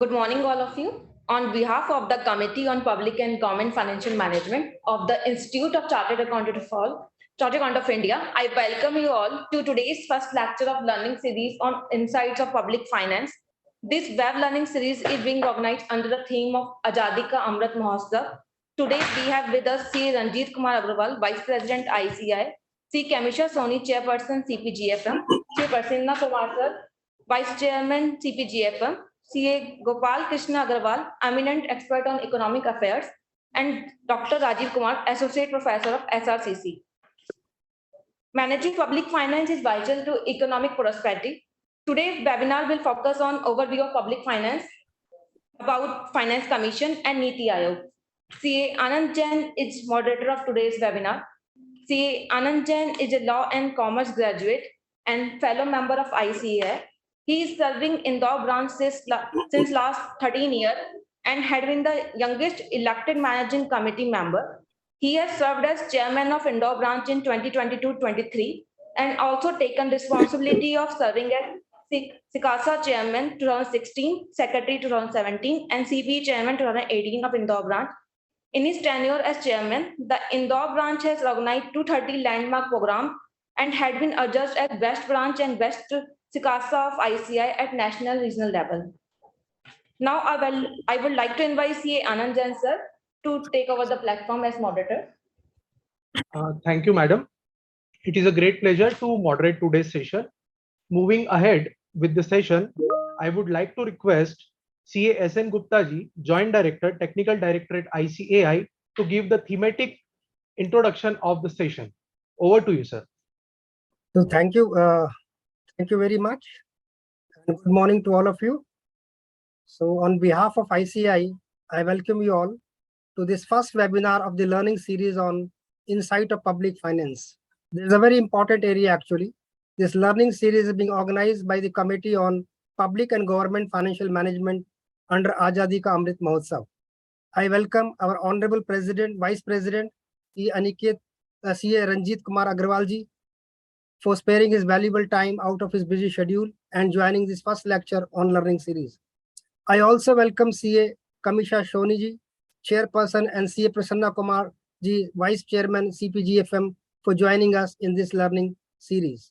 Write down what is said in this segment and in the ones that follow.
Good morning, all of you. On behalf of the Committee on Public and Government Financial Management of the Institute of Chartered Accountant of India, I welcome you all to today's first lecture of learning series on insights of public finance. This web learning series is being organized under the theme of Azadi Ka Amrit Mahotsav. Today we have with us C. Ranjit Kumar Agrawal, Vice President ICI, C. Kamisha Soni, Chairperson CPGFM, C. Prasanna Kumar Sir, Vice Chairman CPGFM, CA Gopal Krishna Agarwal, eminent expert on economic affairs, and Dr. Rajiv Kumar, Associate Professor of SRCC. Managing public finance is vital to economic prosperity. Today's webinar will focus on overview of public finance, about Finance Commission and Niti Aayog. CA Anand Jain is moderator of today's webinar. CA Anand Jain is a law and commerce graduate and fellow member of ICAI. He is serving Indore branch since last 13 years and had been the youngest elected managing committee member. He has served as chairman of Indore branch in 2022-23 and also taken responsibility of serving as SICASA chairman 2016, secretary 2017, and CBE chairman 2018 of Indore branch. In his tenure as chairman, the Indore branch has organized 230 landmark programs and had been adjudged as best branch and best SICASA of ICI at national regional level. Now I would like to invite CA Anand Jain sir to take over the platform as moderator. Thank you, madam. It is a great pleasure to moderate today's session. Moving ahead with the session, I would like to request CA SN Gupta ji, Joint Director, Technical Directorate ICAI, to give the thematic introduction of the session. Over to you, sir. So thank you very much, and good morning to all of you. So on behalf of ICAI, I welcome you all to this first webinar of the learning series on Insight of Public Finance. This is a very important area actually. This learning series is being organized by the Committee on Public and Government Financial Management under Azadi Ka Amrit Mahotsav. I welcome our Honorable President, Vice President, CA Ranjit Kumar Agrawal ji, for sparing his valuable time out of his busy schedule and joining this first lecture on learning series. I also welcome CA Kamisha Soni ji, Chairperson, and CA Prasanna Kumar ji, Vice Chairman CPGFM, for joining us in this learning series.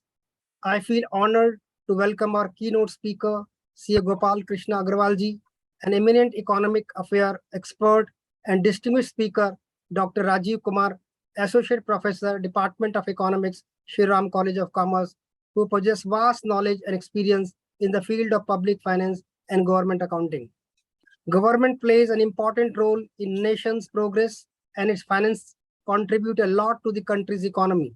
I feel honored to welcome our keynote speaker, CA Gopal Krishna Agarwal ji, an eminent economic affair expert and distinguished speaker, Dr. Rajiv Kumar, Associate Professor, Department of Economics, Shri Ram College of Commerce, who possess vast knowledge and experience in the field of public finance and government accounting. Government plays an important role in nation's progress, and its finance contribute a lot to the country's economy.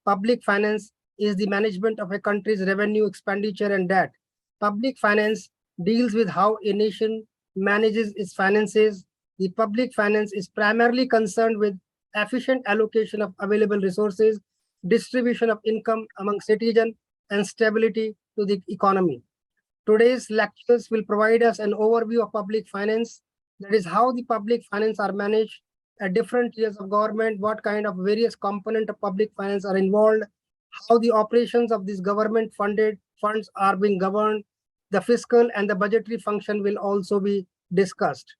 Public finance is the management of a country's revenue, expenditure, and debt. Public finance deals with how a nation manages its finances. The public finance is primarily concerned with efficient allocation of available resources, distribution of income among citizens, and stability to the economy. Today's lectures will provide us an overview of public finance, that is how the public finance are managed at different tiers of government, what kind of various components of public finance are involved, how the operations of these government funded funds are being governed. The fiscal and the budgetary function will also be discussed.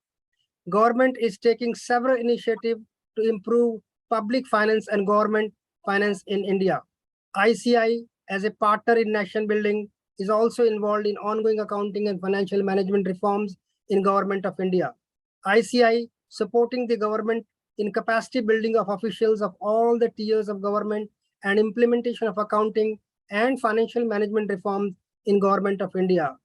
Government is taking several initiatives to improve public finance and government finance in India. ICI, as a partner in nation building, is also involved in ongoing accounting and financial management reforms in Government of India. ICI supporting the government in capacity building of officials of all the tiers of government and implementation of accounting and financial management reforms in Government of India.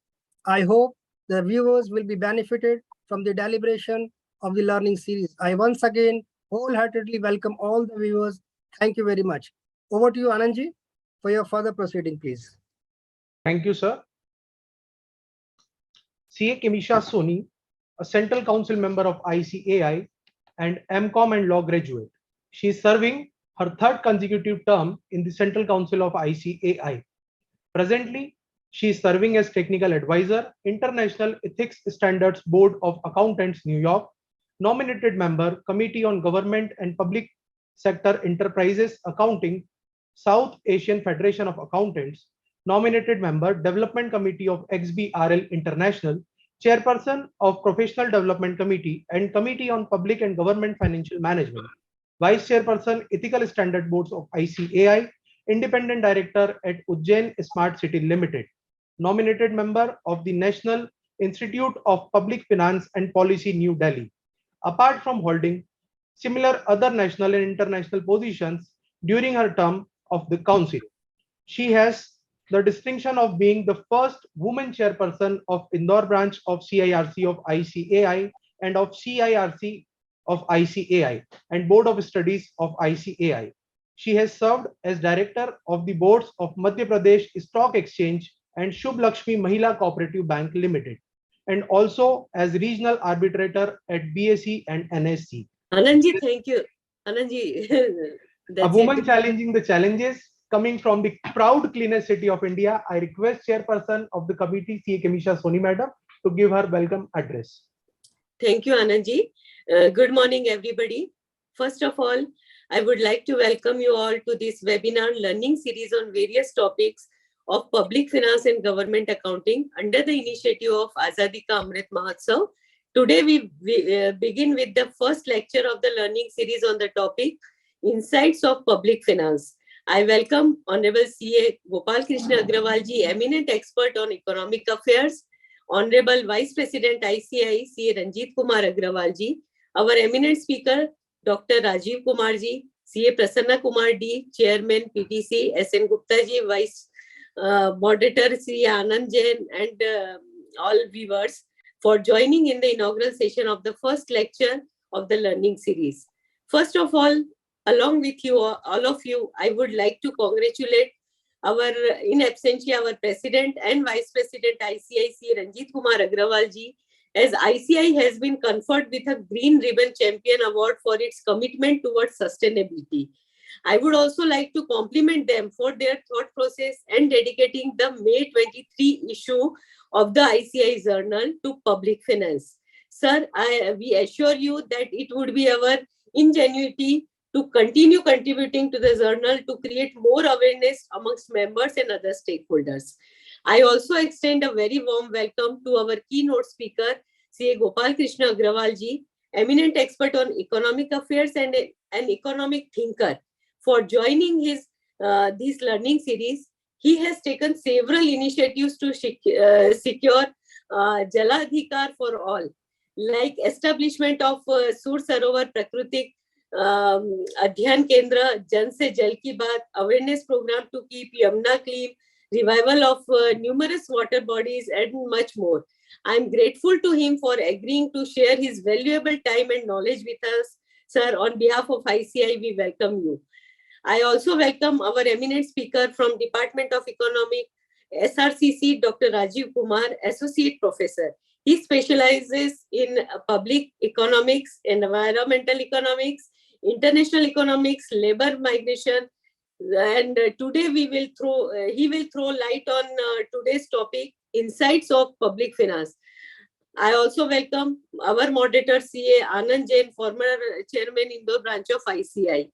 I hope the viewers will be benefited from the deliberation of the learning series. I once again wholeheartedly welcome all the viewers. Thank you very much. Over to you, Anandji, for your further proceeding, please. Thank you, sir. CA Kamisha Soni, a Central Council member of ICAI and MCOM and Law graduate. She is serving her third consecutive term in the Central Council of ICAI. Presently, she is serving as Technical Advisor, International Ethics Standards Board of Accountants, New York, nominated member, Committee on Government and Public Sector Enterprises Accounting, South Asian Federation of Accountants, nominated member, Development Committee of XBRL International, Chairperson of Professional Development Committee and Committee on Public and Government Financial Management, Vice Chairperson, Ethical Standard Boards of ICAI, Independent Director at Ujjain Smart City Limited, nominated member of the National Institute of Public Finance and Policy, New Delhi. Apart from holding similar other national and international positions during her term of the Council, she has the distinction of being the first woman chairperson of Indore branch of CIRC of ICAI and of CIRC of ICAI and Board of Studies of ICAI. She has served as director of the boards of Madhya Pradesh Stock Exchange and Shubh Lakshmi Mahila Cooperative Bank Limited, and also as regional arbitrator at BSE and NSC. Anandji, thank you. Anandji, A woman challenging the challenges. Coming from the proud cleanest city of India, I request Chairperson of the committee, CA Kamisha Soni Madam, to give her welcome address. Thank you, Anandji. Good morning, everybody. First of all, I would like to welcome you all to this webinar learning series on various topics of public finance and government accounting under the initiative of Azadi Ka Amrit Mahotsav. Today, we begin with the first lecture of the learning series on the topic, Insights of Public Finance. I welcome Honorable CA Gopal Krishna Agrawal ji, eminent expert on economic affairs, Honorable Vice President ICAI, CA Ranjit Kumar Agrawal ji, our eminent speaker, Dr. Rajiv Kumar ji, CA Prasanna Kumar D, Chairman PTC, SN Gupta ji, Vice Moderator CA Anand Jain, and all viewers for joining in the inaugural session of the first lecture of the learning series. First of all, along with you, all of you, I would like to congratulate our, in absentia, our President and Vice President ICIC, Ranjit Kumar Agrawal ji, as ICI has been conferred with a Green Ribbon Champion Award for its commitment towards sustainability. I would also like to compliment them for their thought process and dedicating the May 23 issue of the ICI Journal to public finance. Sir, we assure you that it would be our ingenuity to continue contributing to the journal to create more awareness amongst members and other stakeholders. I also extend a very warm welcome to our keynote speaker, CA Gopal Krishna Agrawal ji, eminent expert on economic affairs and an economic thinker, for joining his this learning series. He has taken several initiatives to secure Jaladhikar for all, like establishment of Sur Sarovar Prakritik Adhyan Kendra, Jan Se Jal Ki Baat, awareness program to keep Yamuna clean, revival of numerous water bodies, and much more. I am grateful to him for agreeing to share his valuable time and knowledge with us. Sir, on behalf of ICI, we welcome you. I also welcome our eminent speaker from Department of Economic, SRCC, Dr. Rajiv Kumar, Associate Professor. He specializes in public economics, environmental economics, international economics, labor migration, and today he will throw light on today's topic, Insights of Public Finance. I also welcome our moderator, CA Anand Jain, former Chairman Indore branch of ICI.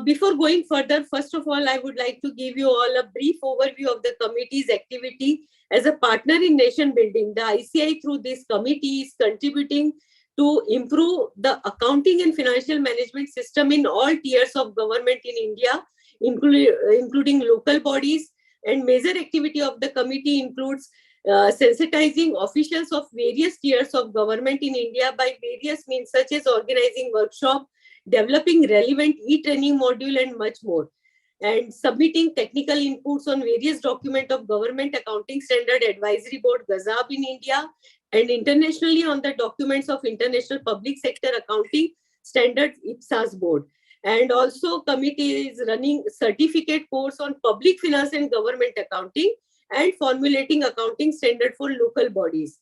Before going further, first of all, I would like to give you all a brief overview of the committee's activity as a partner in nation building. The ICI through this committee is contributing to improve the accounting and financial management system in all tiers of government in India, including local bodies, and major activity of the committee includes sensitizing officials of various tiers of government in India by various means such as organizing workshop, developing relevant e-training module, and much more, and submitting technical inputs on various documents of Government Accounting Standard Advisory Board GAZAB in India and internationally on the documents of International Public Sector Accounting Standards IPSAS Board. And also committee is running certificate course on public finance and government accounting and formulating accounting standard for local bodies.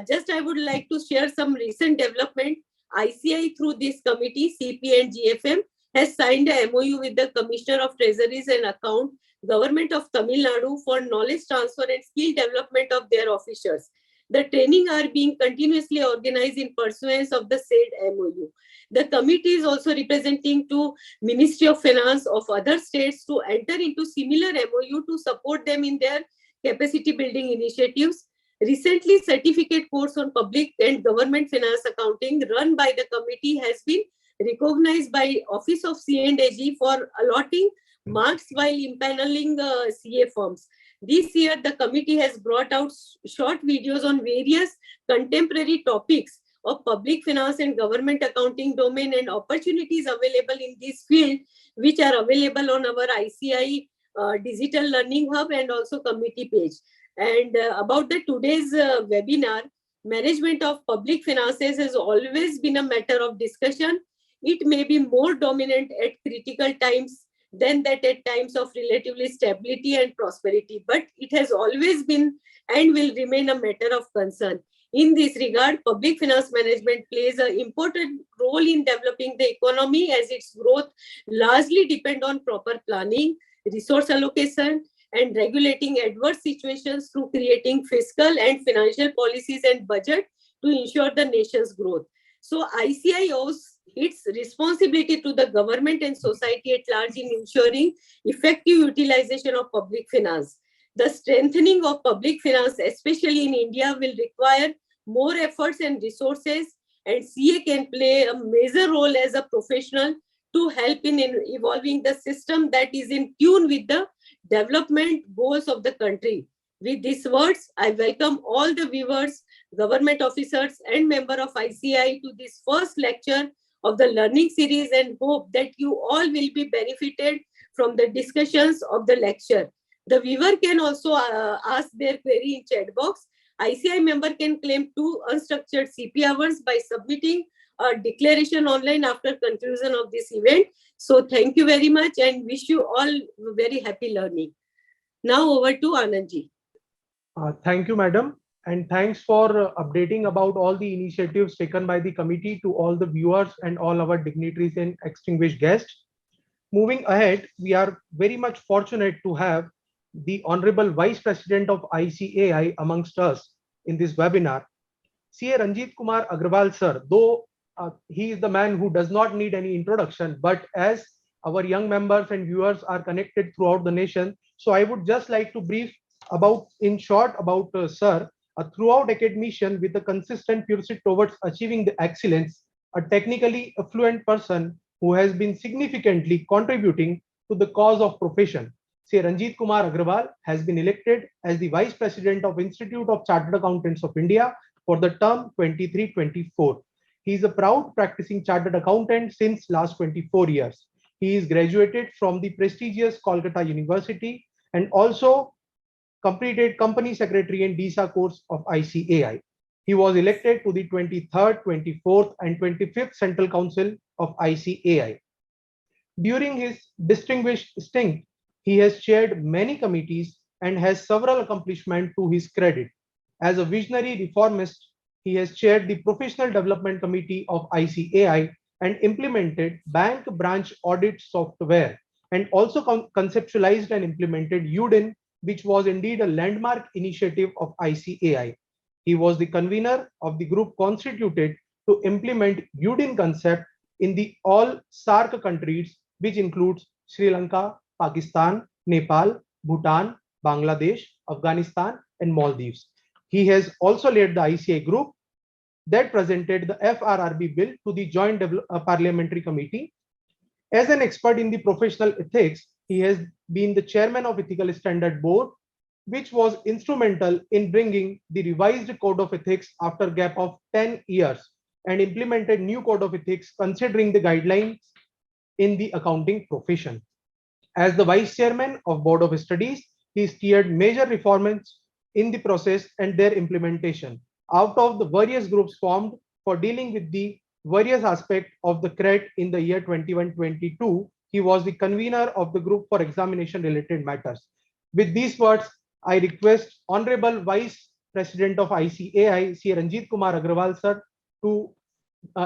Just I would like to share some recent development. ICI through this committee, CP and GFM, has signed a MOU with the Commissioner of Treasuries and Account, Government of Tamil Nadu, for knowledge transfer and skill development of their officers. The training are being continuously organized in pursuance of the said MOU. The committee is also representing to Ministry of Finance of other states to enter into similar MOU to support them in their capacity building initiatives. Recently, certificate course on public and government finance accounting run by the committee has been recognized by Office of C&AG for allotting marks while impaneling CA firms. This year, the committee has brought out short videos on various contemporary topics of public finance and government accounting domain and opportunities available in this field, which are available on our ICI Digital Learning Hub and also committee page. And about the today's webinar, management of public finances has always been a matter of discussion. It may be more dominant at critical times than that at times of relatively stability and prosperity, but it has always been and will remain a matter of concern. In this regard, public finance management plays an important role in developing the economy, as its growth largely depends on proper planning, resource allocation, and regulating adverse situations through creating fiscal and financial policies and budget to ensure the nation's growth. So ICI owes its responsibility to the government and society at large in ensuring effective utilization of public finance. The strengthening of public finance, especially in India, will require more efforts and resources, and CA can play a major role as a professional to help in evolving the system that is in tune with the development goals of the country. With these words, I welcome all the viewers, government officers, and members of ICI to this first lecture of the learning series, and hope that you all will be benefited from the discussions of the lecture. The viewer can also ask their query in chat box. ICI member can claim 2 unstructured CP hours by submitting a declaration online after conclusion of this event. So thank you very much and wish you all very happy learning. Now over to Anandji. Thank you, madam. And thanks for updating about all the initiatives taken by the committee to all the viewers and all our dignitaries and distinguished guests. Moving ahead, we are very much fortunate to have the Honorable Vice President of ICAI amongst us in this webinar. CA Ranjit Kumar Agrawal sir, though he is the man who does not need any introduction, but as our young members and viewers are connected throughout the nation, so I would just like to brief about, in short, about sir, a throughout academician with a consistent pursuit towards achieving the excellence, a technically affluent person who has been significantly contributing to the cause of profession. Sri Ranjit Kumar Agrawal has been elected as the Vice President of Institute of Chartered Accountants of India for the term 23-24. He is a proud practicing chartered accountant since last 24 years. He is graduated from the prestigious Kolkata University and also completed Company Secretary and DISA course of ICAI. He was elected to the 23rd, 24th, and 25th Central Council of ICAI. During his distinguished stint, he has chaired many committees and has several accomplishments to his credit. As a visionary reformist, he has chaired the Professional Development Committee of ICAI and implemented bank branch audit software, and also conceptualized and implemented UDIN, which was indeed a landmark initiative of ICAI. He was the convener of the group constituted to implement UDIN concept in the all SAARC countries, which includes Sri Lanka, Pakistan, Nepal, Bhutan, Bangladesh, Afghanistan, and Maldives. He has also led the ICAI group that presented the FRRB bill to the Joint Parliamentary Committee. As an expert in the professional ethics, he has been the chairman of Ethical Standard Board, which was instrumental in bringing the revised Code of Ethics after a gap of 10 years and implemented new Code of Ethics considering the guidelines in the accounting profession. As the Vice Chairman of Board of Studies, he steered major reforms in the process and their implementation. Out of the various groups formed for dealing with the various aspects of the CRET in the year 21-22, he was the convener of the group for examination related matters. With these words, I request Honorable Vice President of ICAI, Sri Ranjit Kumar Agrawal sir, to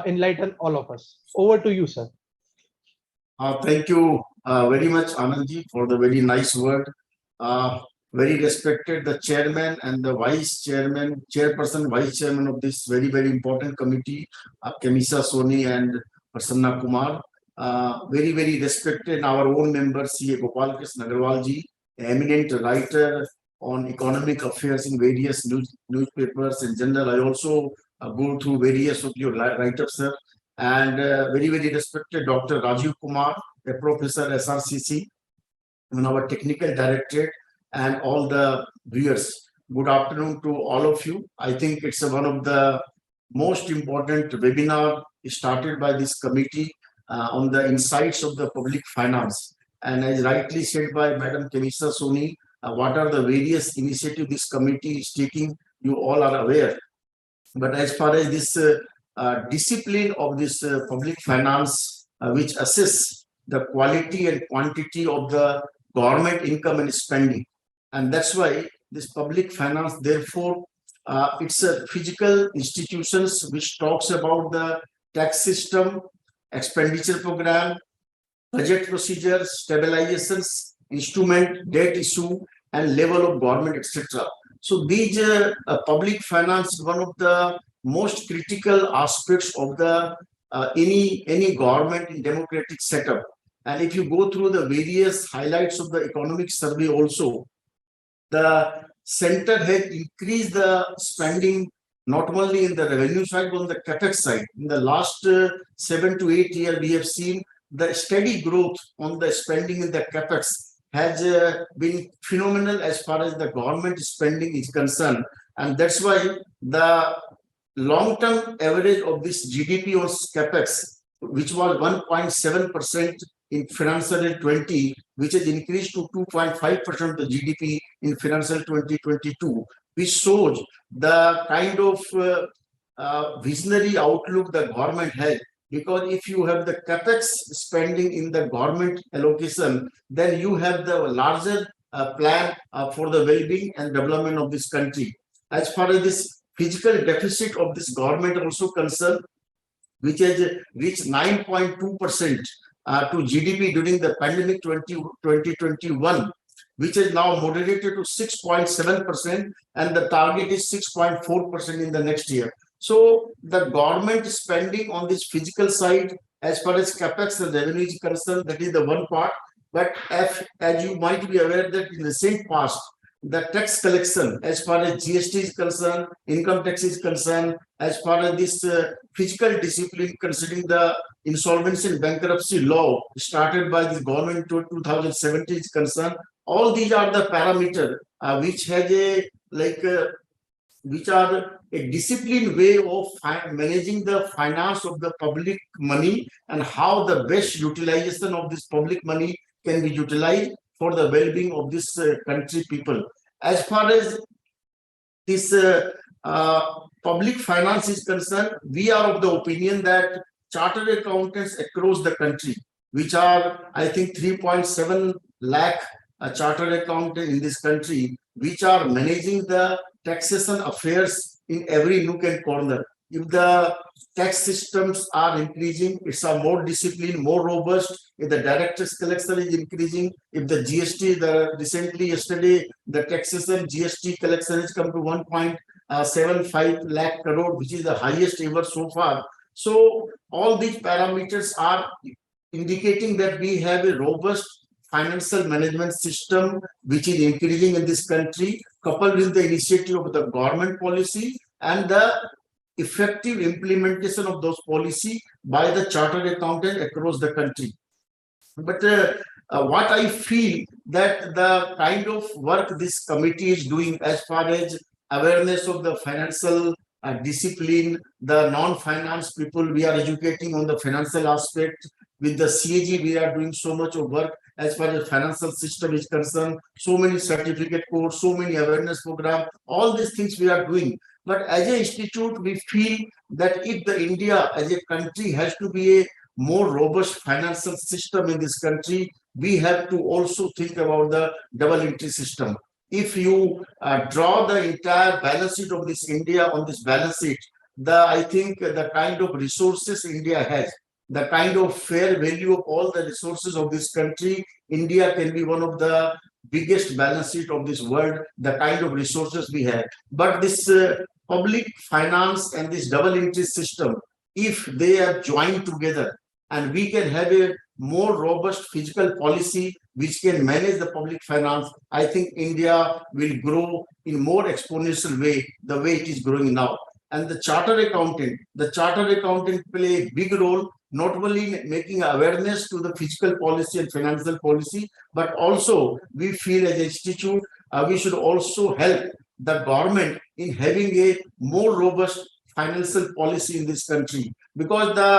enlighten all of us. Over to you, sir. Thank you very much, Anandji, for the very nice word. Very respected the chairman and the vice chairman, chairperson, vice chairman of this very, very important committee, Kamisa Soni and Prasanna Kumar. Very, very respected our own member, CA Gopal Krishna Agrawal ji, eminent writer, on economic affairs in various newspapers in general. I also go through various of your write-ups, sir. And very, very respected Dr. Rajiv Kumar, a professor SRCC, and our technical directorate, and all the viewers. Good afternoon to all of you. I think it's one of the most important webinar started by this committee on the insights of the public finance. And as rightly said by Madam Kenisha Soni, what are the various initiatives this committee is taking, you all are aware. But as far as this discipline of this public finance, which assess the quality and quantity of the government income and spending. And that's why this public finance, therefore, it's a physical institutions which talks about the tax system, expenditure program, budget procedures, stabilizations, instrument, debt issue, and level of government, etc. So these public finance, one of the most critical aspects of the any government in democratic setup. And if you go through the various highlights of the economic survey also, the center has increased the spending not only in the revenue side, but on the capex side. In the last 7 to 8 years, we have seen the steady growth on the spending in the capex has been phenomenal as far as the government spending is concerned. And that's why the long-term average of this GDP on capex, which was 1.7% in financial year 20, which has increased to 2.5% of the GDP in financial 2022, which shows the kind of visionary outlook the government has. Because if you have the capex spending in the government allocation, then you have the larger plan for the well-being and development of this country. As far as this physical deficit of this government also concerned, which has reached 9.2% to GDP during the pandemic 2021, which is now moderated to 6.7%, and the target is 6.4% in the next year. So the government spending on this physical side, as far as capex and revenue is concerned, that is the one part. But as you might be aware that in the same past, the tax collection, as far as GST is concerned, income tax is concerned, as far as this fiscal discipline, considering the insolvency and bankruptcy law started by the government to 2017 is concerned, all these are the parameters which has a which are a disciplined way of managing the finance of the public money and how the best utilization of this public money can be utilized for the well-being of this country people. As far as this public finance is concerned, we are of the opinion that chartered accountants across the country, which are, I think, 3.7 lakh chartered accountants in this country, which are managing the taxation affairs in every nook and corner. If the tax systems are increasing, it's a more disciplined, more robust. If the director's collection is increasing, if the GST, recently yesterday, the taxation GST collection has come to 1.75 lakh crore, which is the highest ever so far. So all these parameters are indicating that we have a robust financial management system which is increasing in this country, coupled with the initiative of the government policy and the effective implementation of those policy by the chartered accountant across the country. But what I feel that the kind of work this committee is doing as far as awareness of the financial discipline, the non-finance people, we are educating on the financial aspect. With the CAG, we are doing so much of work as far as financial system is concerned, so many certificate courses, so many awareness programs, all these things we are doing. But as an institute, we feel that if the India as a country has to be a more robust financial system in this country, we have to also think about the double entry system. If you draw the entire balance sheet of this India on this balance sheet, I think the kind of resources India has, the kind of fair value of all the resources of this country, India can be one of the biggest balance sheet of this world, the kind of resources we have. But this public finance and this double entry system, if they are joined together and we can have a more robust fiscal policy which can manage the public finance, I think India will grow in more exponential way, the way it is growing now. And the chartered accountant play a big role, not only in making awareness to the fiscal policy and financial policy, but also we feel as an institute, we should also help the government in having a more robust financial policy in this country, because the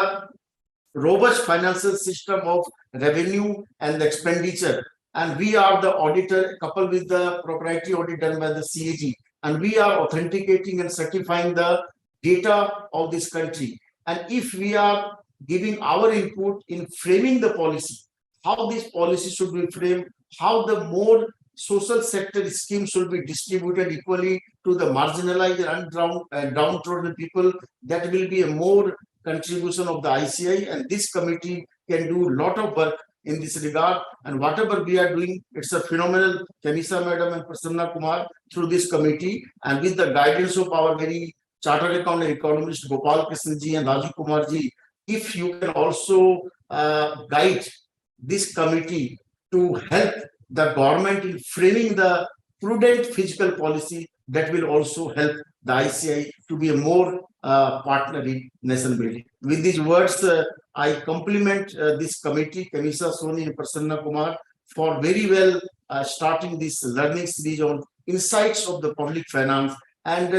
robust financial system of revenue and expenditure, and we are the auditor coupled with the proprietary audit done by the CAG, and we are authenticating and certifying the data of this country. And if we are giving our input in framing the policy, how this policy should be framed, how the more social sector schemes should be distributed equally to the marginalized and downtrodden people, that will be a more contribution of the ICI, and this committee can do a lot of work in this regard. And whatever we are doing, it's a phenomenal Kamisa Madam and Prasanna Kumar through this committee, and with the guidance of our very chartered accountant economist Gopal Krishnan ji and Raju Kumar ji, if you can also guide this committee to help the government in framing the prudent fiscal policy, that will also help the ICI to be a more partner in nation building. With these words, I compliment this committee, Kamisa Soni and Prasanna Kumar, for very well starting this learning series on insights of the public finance. And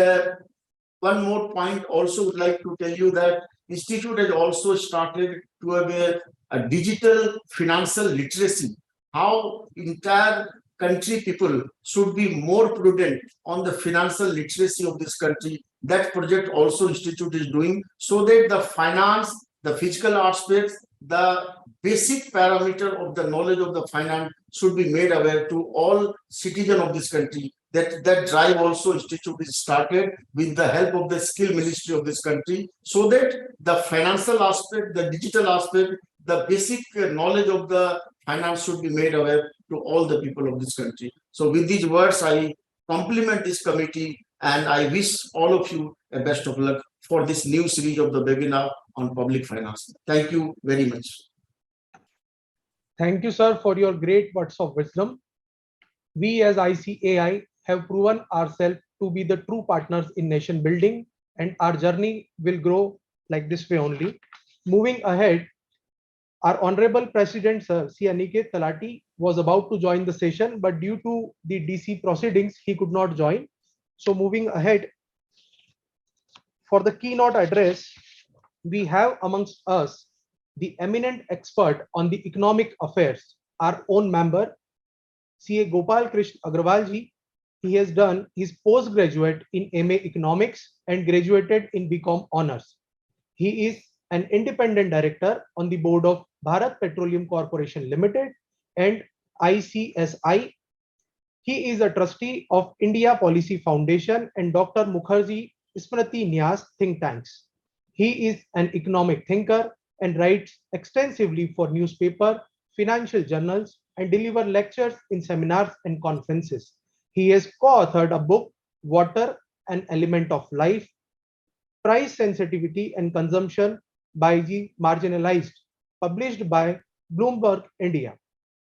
one more point also would like to tell you that Institute has also started to have a digital financial literacy, how entire country people should be more prudent on the financial literacy of this country. That project also Institute is doing, so that the finance, the fiscal aspects, the basic parameter of the knowledge of the finance should be made aware to all citizens of this country. That drive also Institute is started with the help of the skill ministry of this country, so that the financial aspect, the digital aspect, the basic knowledge of the finance should be made aware to all the people of this country. So with these words, I compliment this committee, and I wish all of you a best of luck for this new series of the webinar on public finance. Thank you very much. Thank you, sir, for your great words of wisdom. We as ICAI have proven ourselves to be the true partners in nation building, and our journey will grow like this way only. Moving ahead, our Honorable President, Sir C. Aniket Talati, was about to join the session, but due to the DC proceedings, he could not join. So moving ahead, for the keynote address, we have amongst us the eminent expert on the economic affairs, our own member, CA Gopal Krishnan Agrawal ji. He has done his postgraduate in MA Economics and graduated in BCom Honors. He is an independent director on the board of Bharat Petroleum Corporation Limited and ICSI. He is a trustee of India Policy Foundation and Dr. Mukherjee Smriti Nyas think tanks. He is an economic thinker and writes extensively for newspaper, financial journals, and deliver lectures in seminars and conferences. He has co-authored a book, Water, an Element of Life, Price Sensitivity and Consumption by the Marginalized, published by Bloomberg India.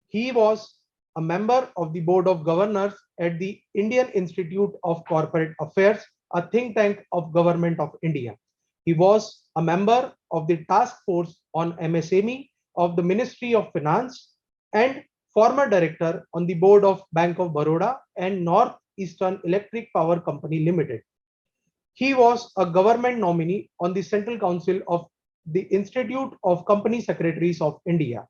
He was a member of the Board of Governors at the Indian Institute of Corporate Affairs, a think tank of Government of India. He was a member of the Task Force on MSME of the Ministry of Finance and former director on the board of Bank of Baroda and Northeastern Electric Power Company Limited. He was a government nominee on the Central Council of the Institute of Company Secretaries of India.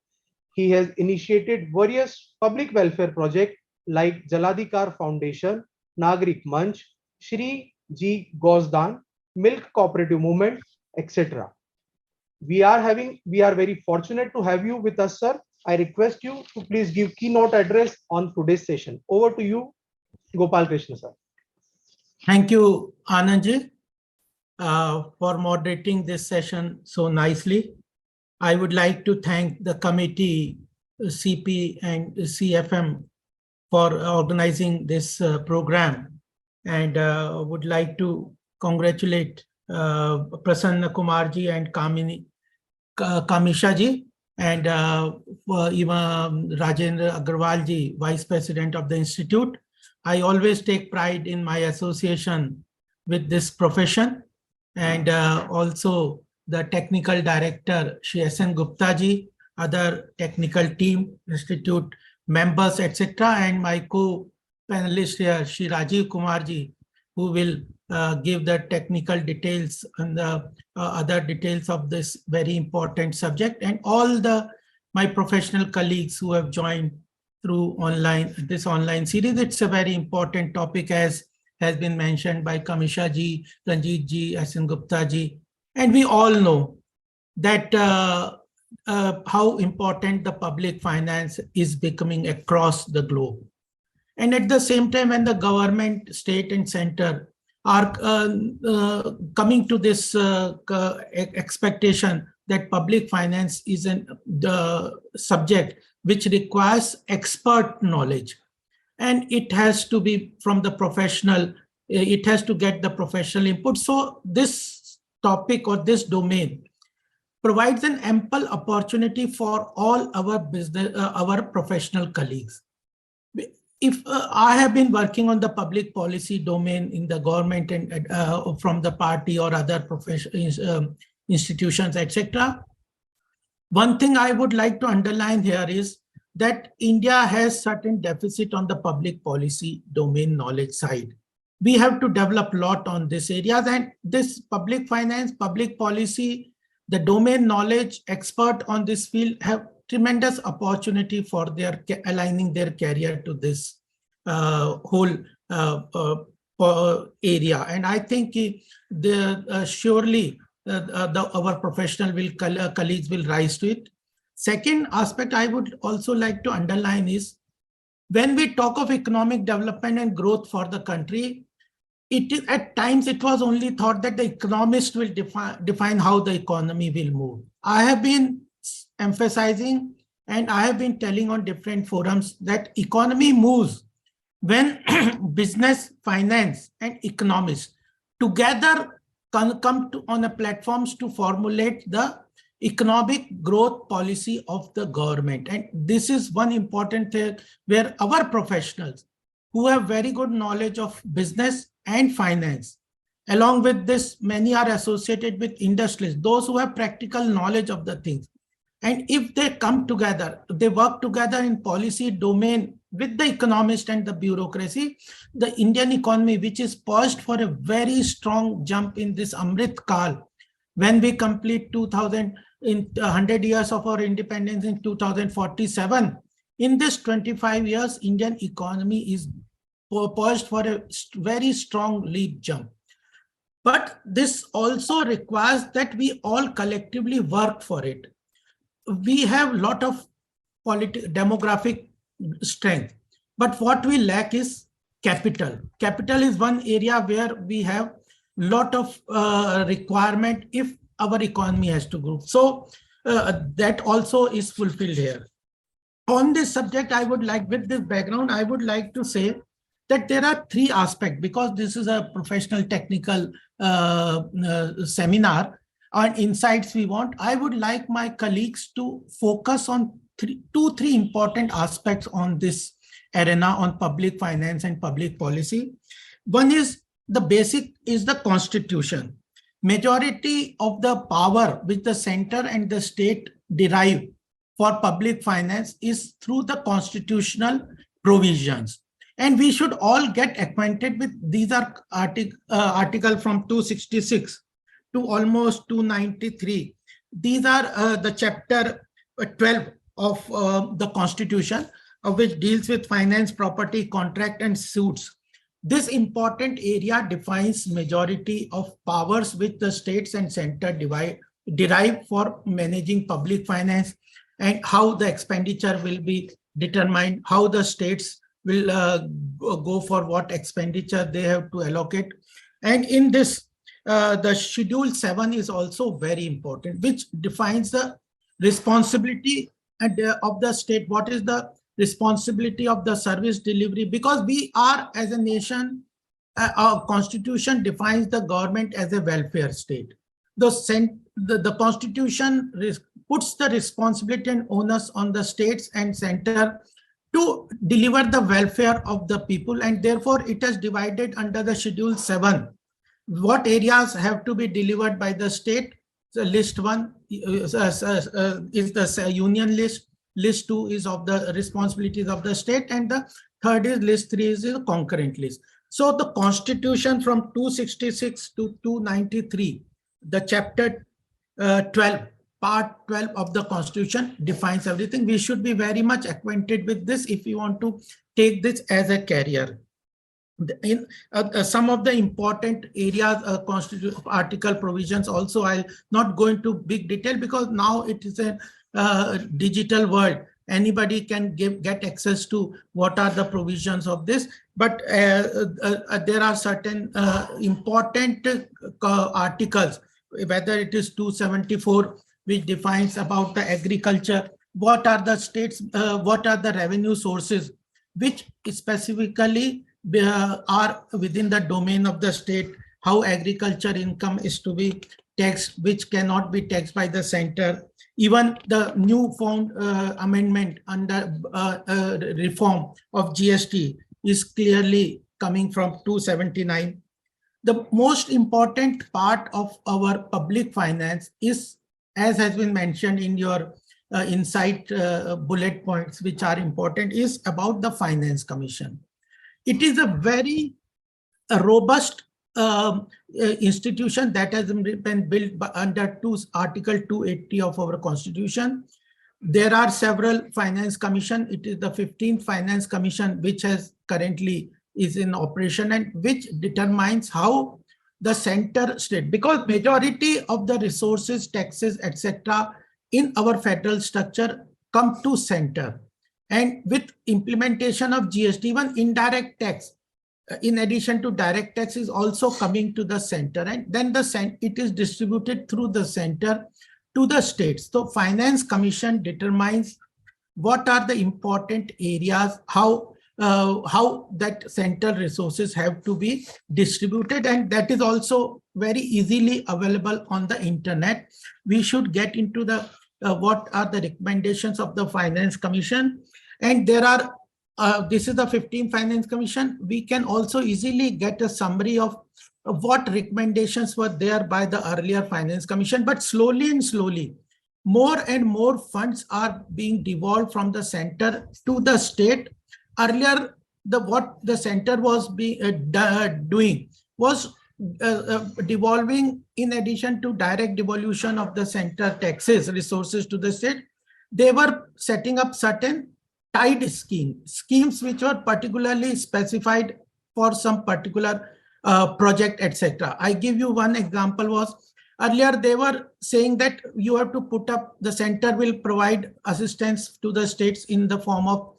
He has initiated various public welfare projects like Jaladhikar Foundation, Nagrik Manch, Shri Ji Gosdan, Milk Cooperative Movement, etc. We are very fortunate to have you with us, sir. I request you to please give keynote address on today's session. Over to you, Gopal Krishnan, sir. Thank you, Anandji, for moderating this session so nicely. I would like to thank the committee, CP and CFM, for organizing this program, and would like to congratulate Prasanna Kumarji and Kamisha ji, and even Rajendra Agarwalji, Vice President of the Institute. I always take pride in my association with this profession, and also the technical director, Shri S.N. Gupta ji, other technical team, institute members, etc., and my co-panelist here, Shri Rajiv Kumar ji, who will give the technical details and the other details of this very important subject, and all my professional colleagues who have joined through this online series. It's a very important topic, as has been mentioned by Kamisha ji, Ranjit ji, S.N. Gupta ji, and we all know that how important the public finance is becoming across the globe. And at the same time, when the government, state and center are coming to this expectation that public finance is the subject which requires expert knowledge, and it has to be from the professional, it has to get the professional input. So this topic or this domain provides an ample opportunity for all our business, our professional colleagues. If I have been working on the public policy domain in the government and from the party or other institutions, etc., one thing I would like to underline here is that India has certain deficit on the public policy domain knowledge side. We have to develop a lot on this areas, and this public finance, public policy, the domain knowledge expert on this field have tremendous opportunity for their aligning their career to this whole area. And I think surely our professional colleagues will rise to it. Second aspect I would also like to underline is when we talk of economic development and growth for the country, at times it was only thought that the economist will define how the economy will move. I have been emphasizing and I have been telling on different forums that economy moves when business, finance, and economists together come on a platforms to formulate the economic growth policy of the government. And this is one important thing where our professionals who have very good knowledge of business and finance, along with this, many are associated with industries, those who have practical knowledge of the things. And if they come together, they work together in policy domain with the economist and the bureaucracy, the Indian economy, which is poised for a very strong jump in this Amrit Kal, when we complete 100 years of our independence in 2047, in this 25 years, Indian economy is poised for a very strong leap jump. But this also requires that we all collectively work for it. We have a lot of demographic strength, but what we lack is capital. Capital is one area where we have a lot of requirement if our economy has to grow. So that also is fulfilled here. On this subject, I would like, with this background, I would like to say that there are three aspects, because this is a professional technical seminar on insights we want. I would like my colleagues to focus on two, three important aspects on this arena on public finance and public policy. One is the basic is the constitution. Majority of the power which the center and the state derive for public finance is through the constitutional provisions. And we should all get acquainted with these are article from 266 to almost 293. These are the chapter 12 of the Constitution, which deals with finance, property, contract, and suits. This important area defines majority of powers which the states and center derive for managing public finance, and how the expenditure will be determined, how the states will go for what expenditure they have to allocate. And in this, the Schedule 7 is also very important, which defines the responsibility of the state. What is the responsibility of the service delivery? Because we are, as a nation, our constitution defines the government as a welfare state. The constitution puts the responsibility and onus on the states and center to deliver the welfare of the people, and therefore it is divided under the Schedule 7. What areas have to be delivered by the state? So list 1 is the union list. List 2 is of the responsibilities of the state, and the third is list 3 is the concurrent list. So the Constitution from 266 to 293, the chapter 12, part 12 of the Constitution defines everything. We should be very much acquainted with this if we want to take this as a career. In some of the important areas, constitution article provisions also, I'll not go into big detail because now it is a digital world. Anybody can get access to what are the provisions of this, but there are certain important articles, whether it is 274, which defines about the agriculture, what are the states, what are the revenue sources, which specifically are within the domain of the state, how agriculture income is to be taxed, which cannot be taxed by the center. Even the new found amendment under reform of GST is clearly coming from 279. The most important part of our public finance is, as has been mentioned in your insight bullet points, which are important, is about the Finance Commission. It is a very robust institution that has been built under Article 280 of our Constitution. There are several Finance Commission. It is the 15th Finance Commission which has currently is in operation and which determines how the center state, because majority of the resources, taxes, etc. in our federal structure come to center. And with implementation of GST, even indirect tax, in addition to direct tax, is also coming to the center, and then it is distributed through the center to the states. So Finance Commission determines what are the important areas, how that central resources have to be distributed, and that is also very easily available on the internet. We should get into the what are the recommendations of the Finance Commission, and there are this is the 15th Finance Commission. We can also easily get a summary of what recommendations were there by the earlier Finance Commission, but slowly and slowly, more and more funds are being devolved from the center to the state. Earlier, what the center was doing was devolving, in addition to direct devolution of the center taxes resources to the state, they were setting up certain tied schemes which were particularly specified for some particular project, etc. I give you one example. Was earlier they were saying that you have to put up, the center will provide assistance to the states in the form of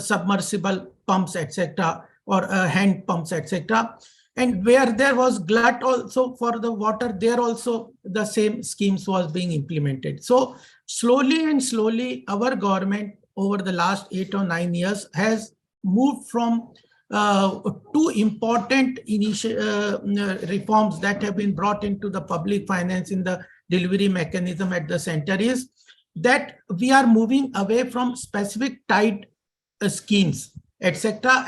submersible pumps, etc., or hand pumps, etc. And where there was glut also for the water, there also the same schemes was being implemented. So slowly and slowly, our government over the last 8 or 9 years has moved from two important reforms that have been brought into the public finance in the delivery mechanism at the center, is that we are moving away from specific tied schemes, etc.,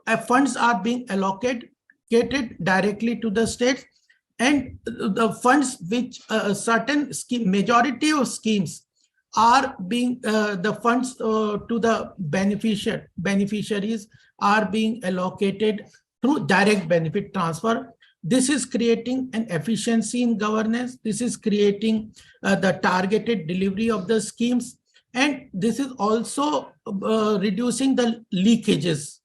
and funds are being allocated directly to the states, and the funds which certain scheme, majority of schemes are being the funds to the beneficiaries are being allocated through direct benefit transfer. This is creating an efficiency in governance. This is creating the targeted delivery of the schemes, and this is also reducing the leakages.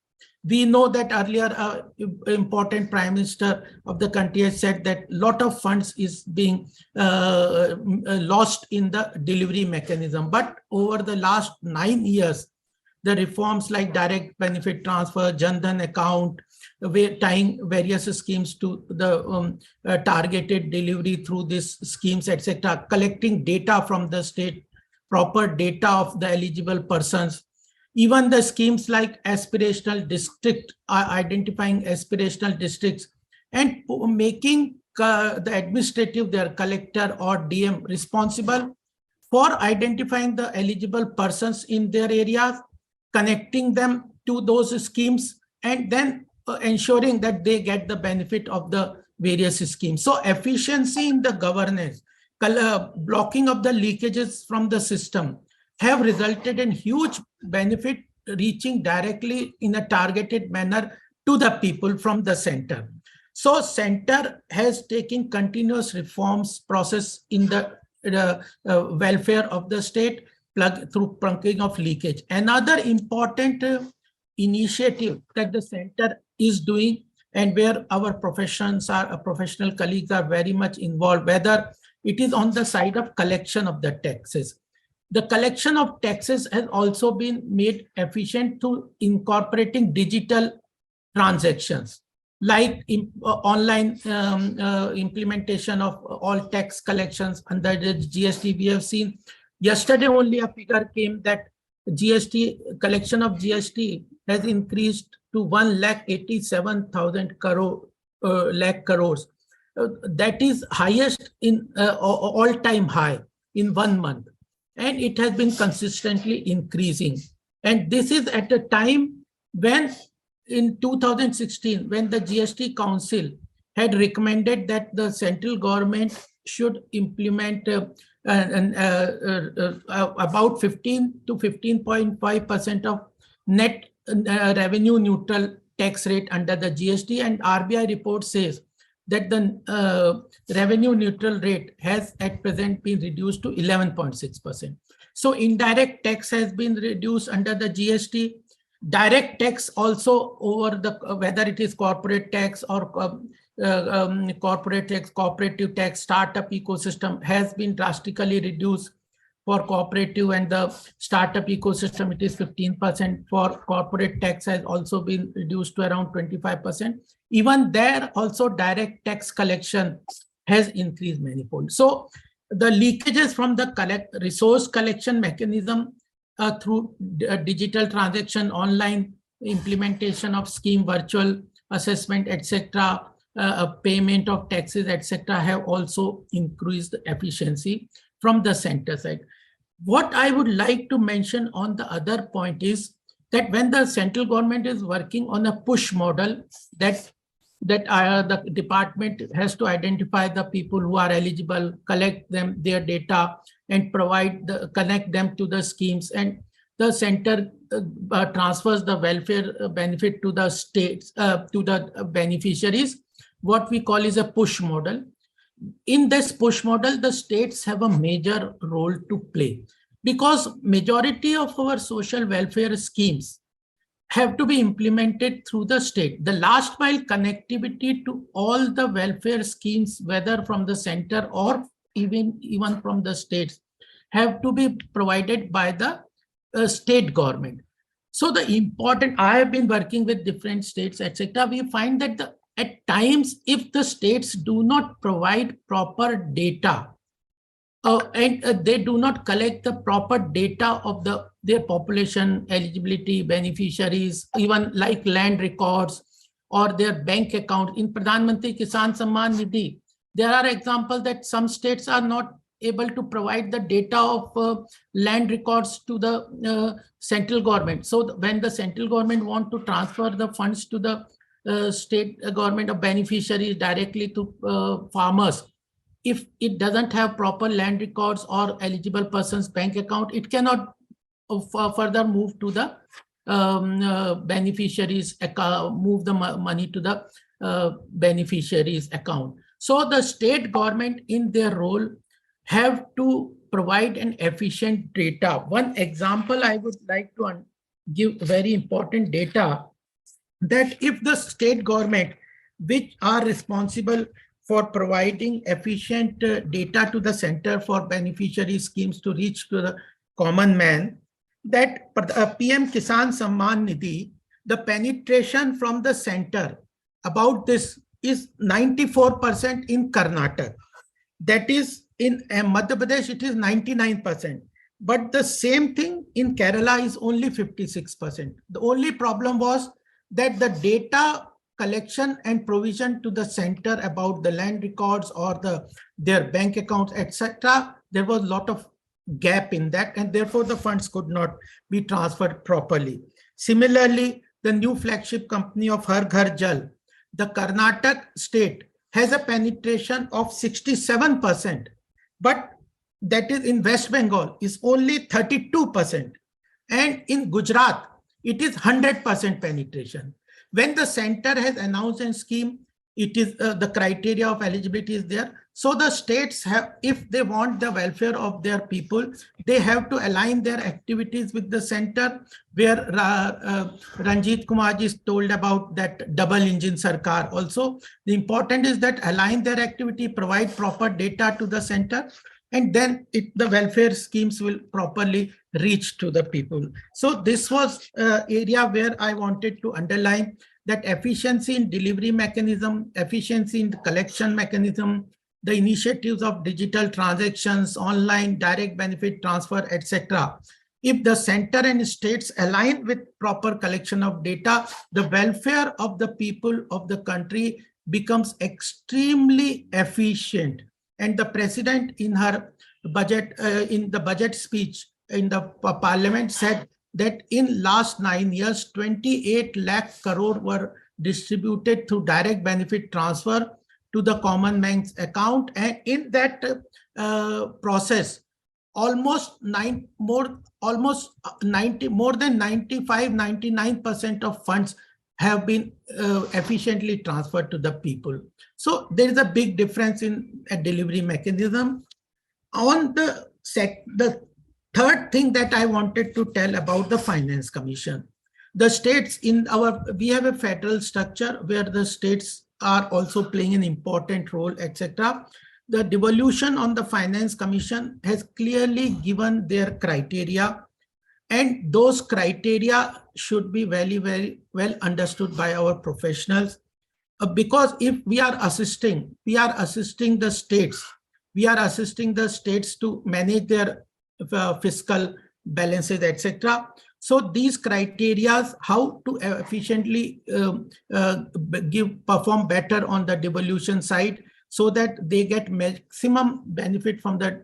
We know that earlier important Prime Minister of the country has said that a lot of funds is being lost in the delivery mechanism. But over the last 9 years, the reforms like direct benefit transfer, Jan Dhan account, tying various schemes to the targeted delivery through these schemes, etc., collecting data from the state, proper data of the eligible persons. Even the schemes like aspirational district, identifying aspirational districts and making the administrative, their collector or DM responsible for identifying the eligible persons in their areas, connecting them to those schemes, and then ensuring that they get the benefit of the various schemes. So efficiency in the governance, blocking of the leakages from the system have resulted in huge benefit reaching directly in a targeted manner to the people from the center. So center has taken continuous reforms process in the welfare of the state through plugging of leakage. Another important initiative that the center is doing, and where our professional colleagues are very much involved, whether it is on the side of collection of the taxes. The collection of taxes has also been made efficient through incorporating digital transactions, like online implementation of all tax collections under the GST. We have seen yesterday only a figure came that GST collection of GST has increased to 1,87,000 crores. That is highest in all-time high in 1 month, and it has been consistently increasing. And this is at a time when in 2016, when the GST Council had recommended that the central government should implement about 15 to 15.5% of net revenue neutral tax rate under the GST, and RBI report says that the revenue neutral rate has at present been reduced to 11.6%. So indirect tax has been reduced under the GST. Direct tax also over the whether it is corporate tax or corporate tax, cooperative tax, startup ecosystem has been drastically reduced. For cooperative and the startup ecosystem, it is 15%. For corporate tax has also been reduced to around 25%. Even there also direct tax collection has increased manifold. So the leakages from the resource collection mechanism through digital transaction, online implementation of scheme, virtual assessment, etc., payment of taxes, etc., have also increased efficiency from the center side. What I would like to mention on the other point is that when the central government is working on a push model, that the department has to identify the people who are eligible, collect them their data, and connect them to the schemes, and the center transfers the welfare benefit to the states, to the beneficiaries. What we call is a push model. In this push model, the states have a major role to play, because majority of our social welfare schemes have to be implemented through the state. The last mile connectivity to all the welfare schemes, whether from the center or even from the states, have to be provided by the state government. So the important, I have been working with different states, etc. We find that at times, if the states do not provide proper data and they do not collect the proper data of their population, eligibility, beneficiaries, even like land records or their bank account in Pradhan Mantri Kisan Samman Nidhi, there are examples that some states are not able to provide the data of land records to the central government. So when the central government want to transfer the funds to the state government of beneficiaries directly to farmers, if it doesn't have proper land records or eligible person's bank account, it cannot further move to the beneficiaries account, move the money to the beneficiaries account. So the state government in their role have to provide an efficient data. One example I would like to give very important data, that if the state government, which are responsible for providing efficient data to the center for beneficiary schemes to reach to the common man, that PM Kisan Samman Nidhi, the penetration from the center about this is 94% in Karnataka. That is in Madhya Pradesh, it is 99%. But the same thing in Kerala is only 56%. The only problem was that the data collection and provision to the center about the land records or their bank accounts, etc., there was a lot of gap in that, and therefore the funds could not be transferred properly. Similarly, the new flagship company of Har Ghar Jal, the Karnataka state has a penetration of 67%, but that is in West Bengal is only 32%. And in Gujarat, it is 100% penetration. When the center has announced a scheme, it is the criteria of eligibility is there. So the states have, if they want the welfare of their people, they have to align their activities with the center, where Ranjit Kumar ji told about that double engine sarkar. Also, the important is that align their activity, provide proper data to the center, and then the welfare schemes will properly reach to the people. So this was area where I wanted to underline that efficiency in delivery mechanism, efficiency in the collection mechanism, the initiatives of digital transactions, online direct benefit transfer, etc. If the center and states align with proper collection of data, the welfare of the people of the country becomes extremely efficient. And the president in her budget, in the budget speech in the parliament said that in last 9 years, 28 lakh crore were distributed through direct benefit transfer to the common man's account. And in that process, more than 99% of funds have been efficiently transferred to the people. So there is a big difference in a delivery mechanism. On the third thing that I wanted to tell about the Finance Commission. The states we have a federal structure where the states are also playing an important role, etc. The devolution on the Finance Commission has clearly given their criteria, and those criteria should be very, very well understood by our professionals. Because if we are assisting the states, to manage their fiscal balances, etc. So these criteria, how to efficiently perform better on the devolution side, so that they get maximum benefit from the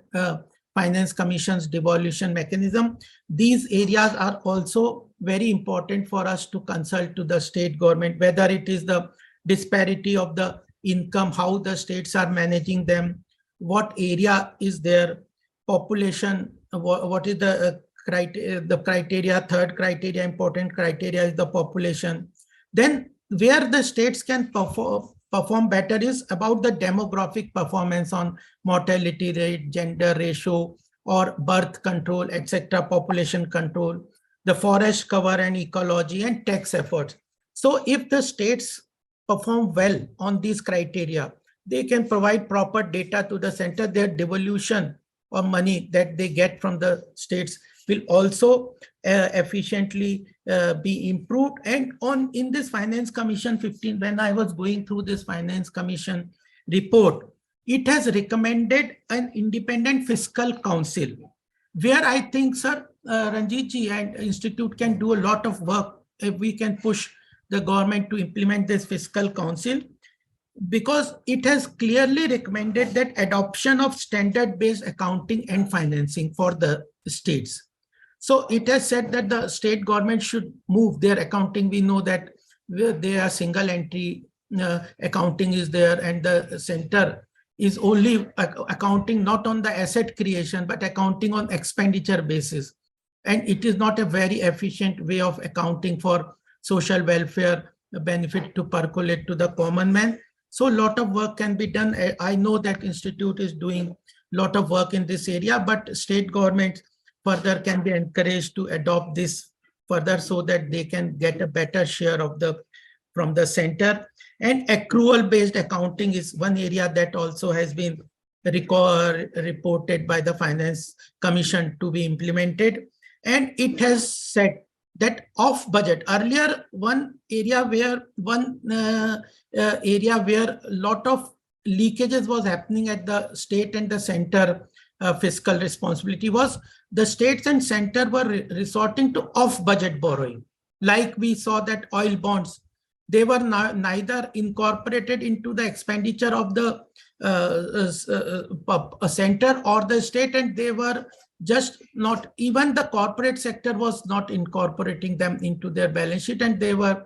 Finance Commission's devolution mechanism. These areas are also very important for us to consult to the state government, whether it is the disparity of the income, how the states are managing them, what area is their population, what is the criteria. Third criteria, important criteria, is the population. Then where the states can perform better is about the demographic performance on mortality rate, gender ratio, or birth control, etc., population control, the forest cover and ecology, and tax efforts. So if the states perform well on these criteria, they can provide proper data to the center. Their devolution or money that they get from the states will also efficiently be improved. And in this Finance Commission 15, when I was going through this Finance Commission report, it has recommended an independent fiscal council, where I think, sir, Ranjit ji and Institute can do a lot of work if we can push the government to implement this fiscal council, because it has clearly recommended that adoption of standard-based accounting and financing for the states. So it has said that the state government should move their accounting. We know that they are single entry accounting is there, and the center is only accounting not on the asset creation, but accounting on expenditure basis. And it is not a very efficient way of accounting for social welfare benefit to percolate to the common man. So a lot of work can be done. I know that Institute is doing a lot of work in this area, but state governments further can be encouraged to adopt this further, so that they can get a better share of from the center. And accrual based accounting is one area that also has been reported by the Finance Commission to be implemented. And it has said that off budget, earlier one area where a lot of leakages was happening at the state and the center fiscal responsibility was the states and center were resorting to off budget borrowing. Like we saw that oil bonds, they were neither incorporated into the expenditure of the a center or the state, and they were just not, even the corporate sector was not incorporating them into their balance sheet, and they were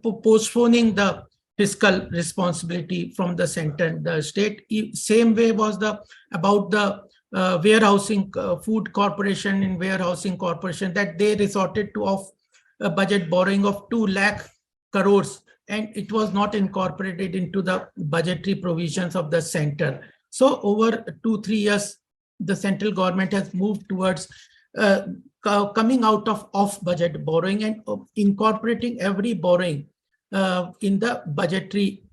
postponing the fiscal responsibility from the center and the state. Same way was about the warehousing, food corporation and warehousing corporation, that they resorted to a budget borrowing of 2 lakh crores, and it was not incorporated into the budgetary provisions of the center. So over 2-3 years, the central government has moved towards coming out of off-budget borrowing and incorporating every borrowing in the budgetary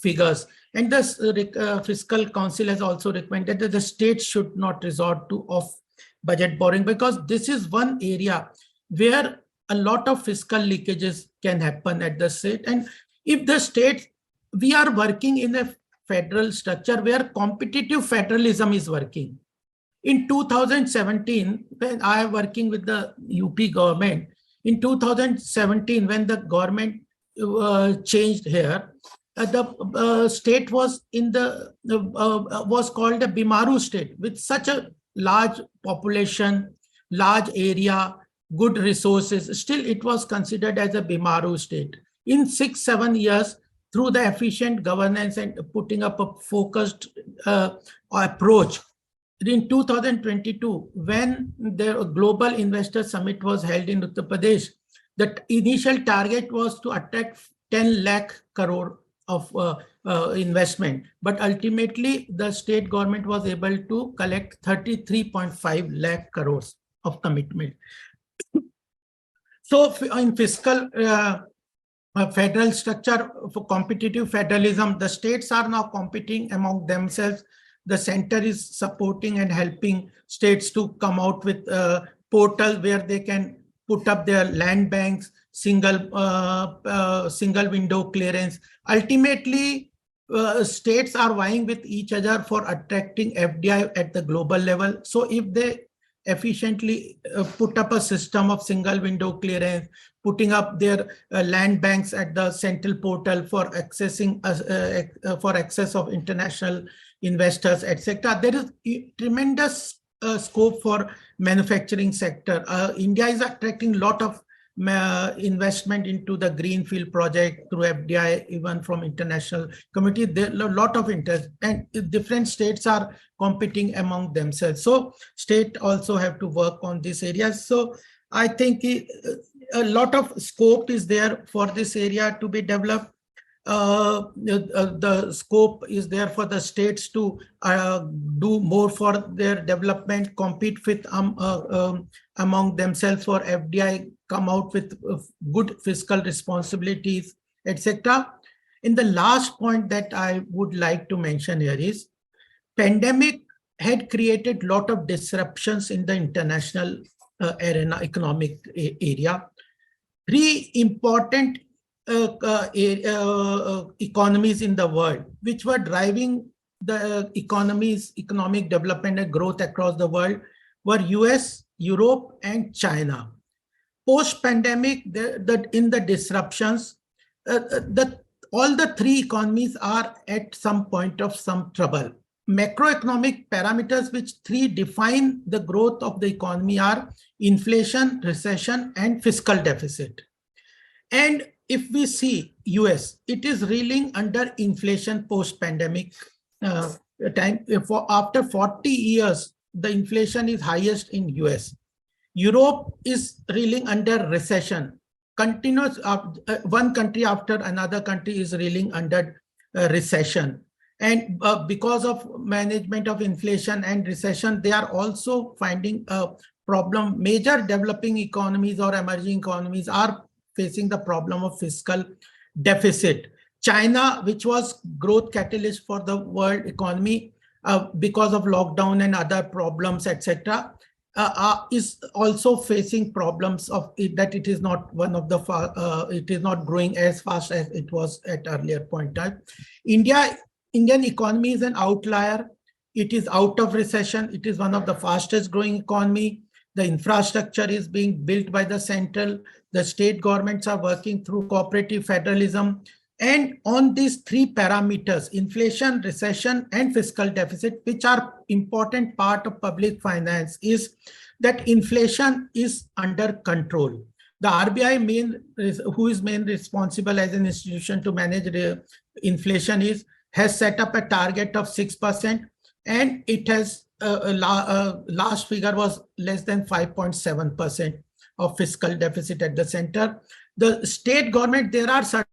figures. And the Fiscal Council has also recommended that the states should not resort to off-budget borrowing, because this is one area where a lot of fiscal leakages can happen at the state. And if the state, we are working in a federal structure where competitive federalism is working. In 2017, when I am working with the UP government, in 2017, when the government changed here, the state was was called a Bimaru state, with such a large population, large area, good resources. Still, it was considered as a Bimaru state. In 6-7 years, through the efficient governance and putting up a focused approach, in 2022, when the Global Investor Summit was held in Uttar Pradesh, the initial target was to attract 10 lakh crore of investment. But ultimately, the state government was able to collect 33.5 lakh crores of commitment. So in fiscal federal structure for competitive federalism, the states are now competing among themselves. The center is supporting and helping states to come out with a portal where they can put up their land banks, single window clearance. Ultimately, states are vying with each other for attracting FDI at the global level. So if they efficiently put up a system of single window clearance, putting up their land banks at the central portal for accessing for access of international investors, etc. There is tremendous scope for manufacturing sector. India is attracting a lot of investment into the greenfield project through FDI, even from international community. There are a lot of interest, and different states are competing among themselves. So state also have to work on these areas. So I think a lot of scope is there for this area to be developed. The scope is there for the states to do more for their development, compete with among themselves for FDI, come out with good fiscal responsibilities, etc. In the last point that I would like to mention here is, pandemic had created a lot of disruptions in the international arena, economic area. 3 important economies in the world which were driving the economic development and growth across the world were US, Europe, and China. Post-pandemic, in the disruptions, all the 3 economies are at some point of some trouble. Macroeconomic parameters which 3 define the growth of the economy are inflation, recession, and fiscal deficit. And if we see US, it is reeling under inflation post-pandemic time. After 40 years, the inflation is highest in US. Europe is reeling under recession. Continuous, one country after another country is reeling under recession. And because of management of inflation and recession, they are also finding a problem. Major developing economies or emerging economies are facing the problem of fiscal deficit. China, which was growth catalyst for the world economy, because of lockdown and other problems, etc., is also facing problems of it, that it is not one of the it is not growing as fast as it was at earlier point time. Indian economy is an outlier. It is out of recession. It is one of the fastest growing economy. The infrastructure is being built by the central. The state governments are working through cooperative federalism. And on these three parameters, inflation, recession, and fiscal deficit, which are important part of public finance, is that inflation is under control. The RBI who is main responsible as an institution to manage the inflation has set up a target of 6%, and it has last figure was less than 5.7% of fiscal deficit at the center. The state government, there are certain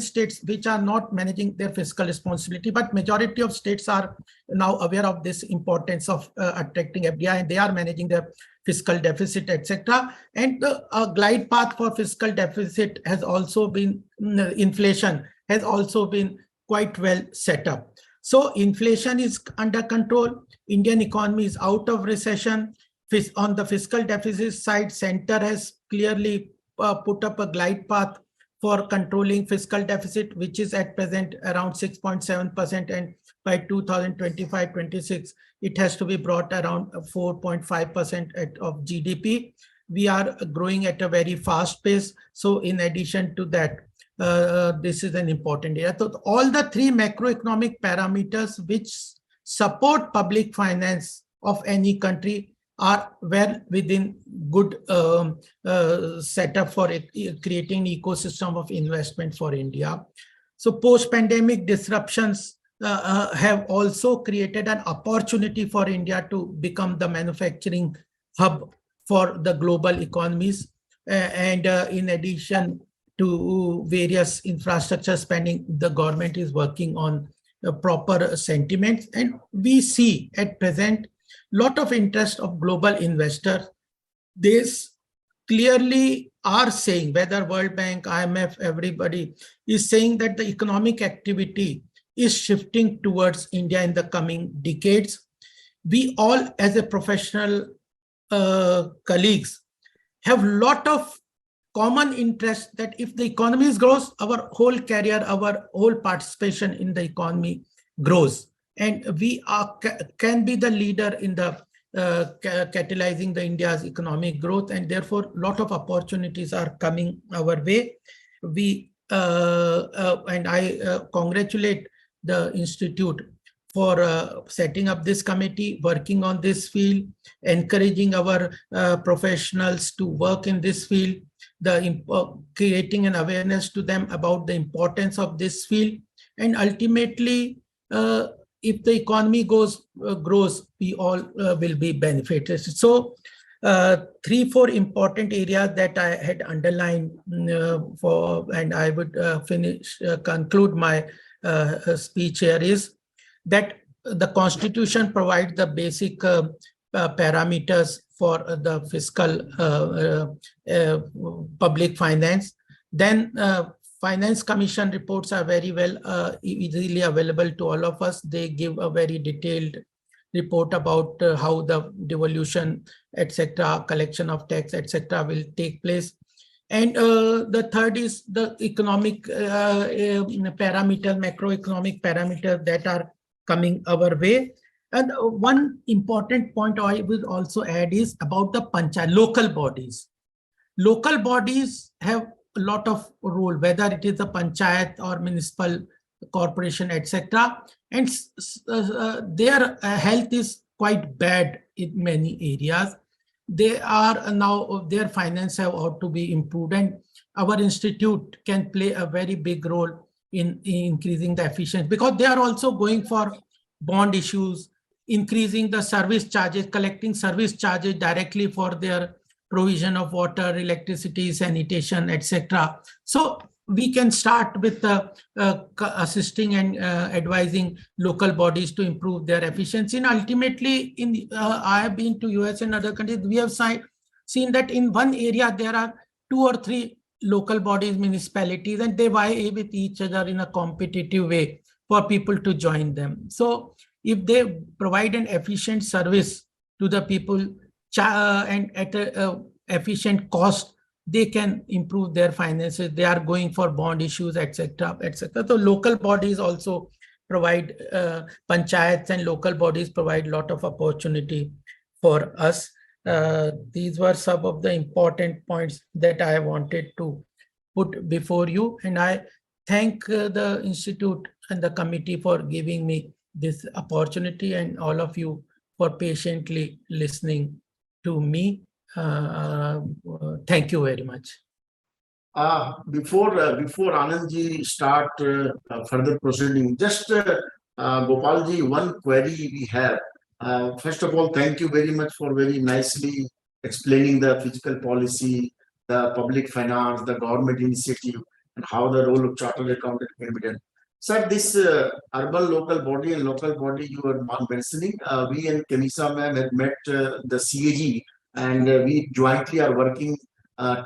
states which are not managing their fiscal responsibility, but majority of states are now aware of this importance of attracting FDI, and they are managing their fiscal deficit, etc. And the glide path for fiscal deficit has also been, inflation has also been quite well set up. So inflation is under control. Indian economy is out of recession. On the fiscal deficit side, center has clearly put up a glide path for controlling fiscal deficit, which is at present around 6.7%, and by 2025-26, it has to be brought around 4.5% of GDP. We are growing at a very fast pace. So in addition to that, this is an important area. So all the three macroeconomic parameters which support public finance of any country are well within good setup for creating an ecosystem of investment for India. So post-pandemic disruptions have also created an opportunity for India to become the manufacturing hub for the global economies. And in addition to various infrastructure spending, the government is working on proper sentiments. And we see at present lot of interest of global investors. They clearly are saying, whether World Bank, IMF, everybody is saying that the economic activity is shifting towards India in the coming decades. We all as a professional colleagues have lot of common interest that if the economy grows, our whole career, our whole participation in the economy grows. And we can be the leader in the catalyzing the India's economic growth, and therefore a lot of opportunities are coming our way. We and I congratulate the institute for setting up this committee, working on this field, encouraging our professionals to work in this field, creating an awareness to them about the importance of this field, and ultimately if the economy grows, we all will be benefited. So 3-4 important areas that I had underlined and I would conclude my speech here is that the Constitution provides the basic parameters for the fiscal public finance. Then Finance Commission reports are very well easily available to all of us. They give a very detailed report about how the devolution, etc., collection of tax, etc., will take place. And the third is the economic parameter, macroeconomic parameters that are coming our way. And one important point I will also add is about the panchayat, local bodies. Local bodies have a lot of role, whether it is the panchayat or municipal corporation, etc. And their health is quite bad in many areas. They are now, their finance have ought to be improved, and our institute can play a very big role in increasing the efficiency, because they are also going for bond issues, increasing the service charges, collecting service charges directly for their provision of water, electricity, sanitation, etc. So we can start with assisting and advising local bodies to improve their efficiency. And ultimately, I have been to US and other countries, we have seen that in one area there are 2 or 3 local bodies, municipalities, and they vie with each other in a competitive way for people to join them. So if they provide an efficient service to the people and at an efficient cost, they can improve their finances. They are going for bond issues, etc., etc. So local bodies also provide, panchayats and local bodies provide a lot of opportunity for us. These were some of the important points that I wanted to put before you. And I thank the Institute and the committee for giving me this opportunity, and all of you for patiently listening to me. Thank you very much. Before Anandji start further proceeding, just Gopalji, one query we have. First of all, thank you very much for very nicely explaining the fiscal policy, the public finance, the government initiative, and how the role of chartered accountant can be done. Sir, this urban local body and local body you were mentioning, we and Kamisa ma'am had met the CAG, and we jointly are working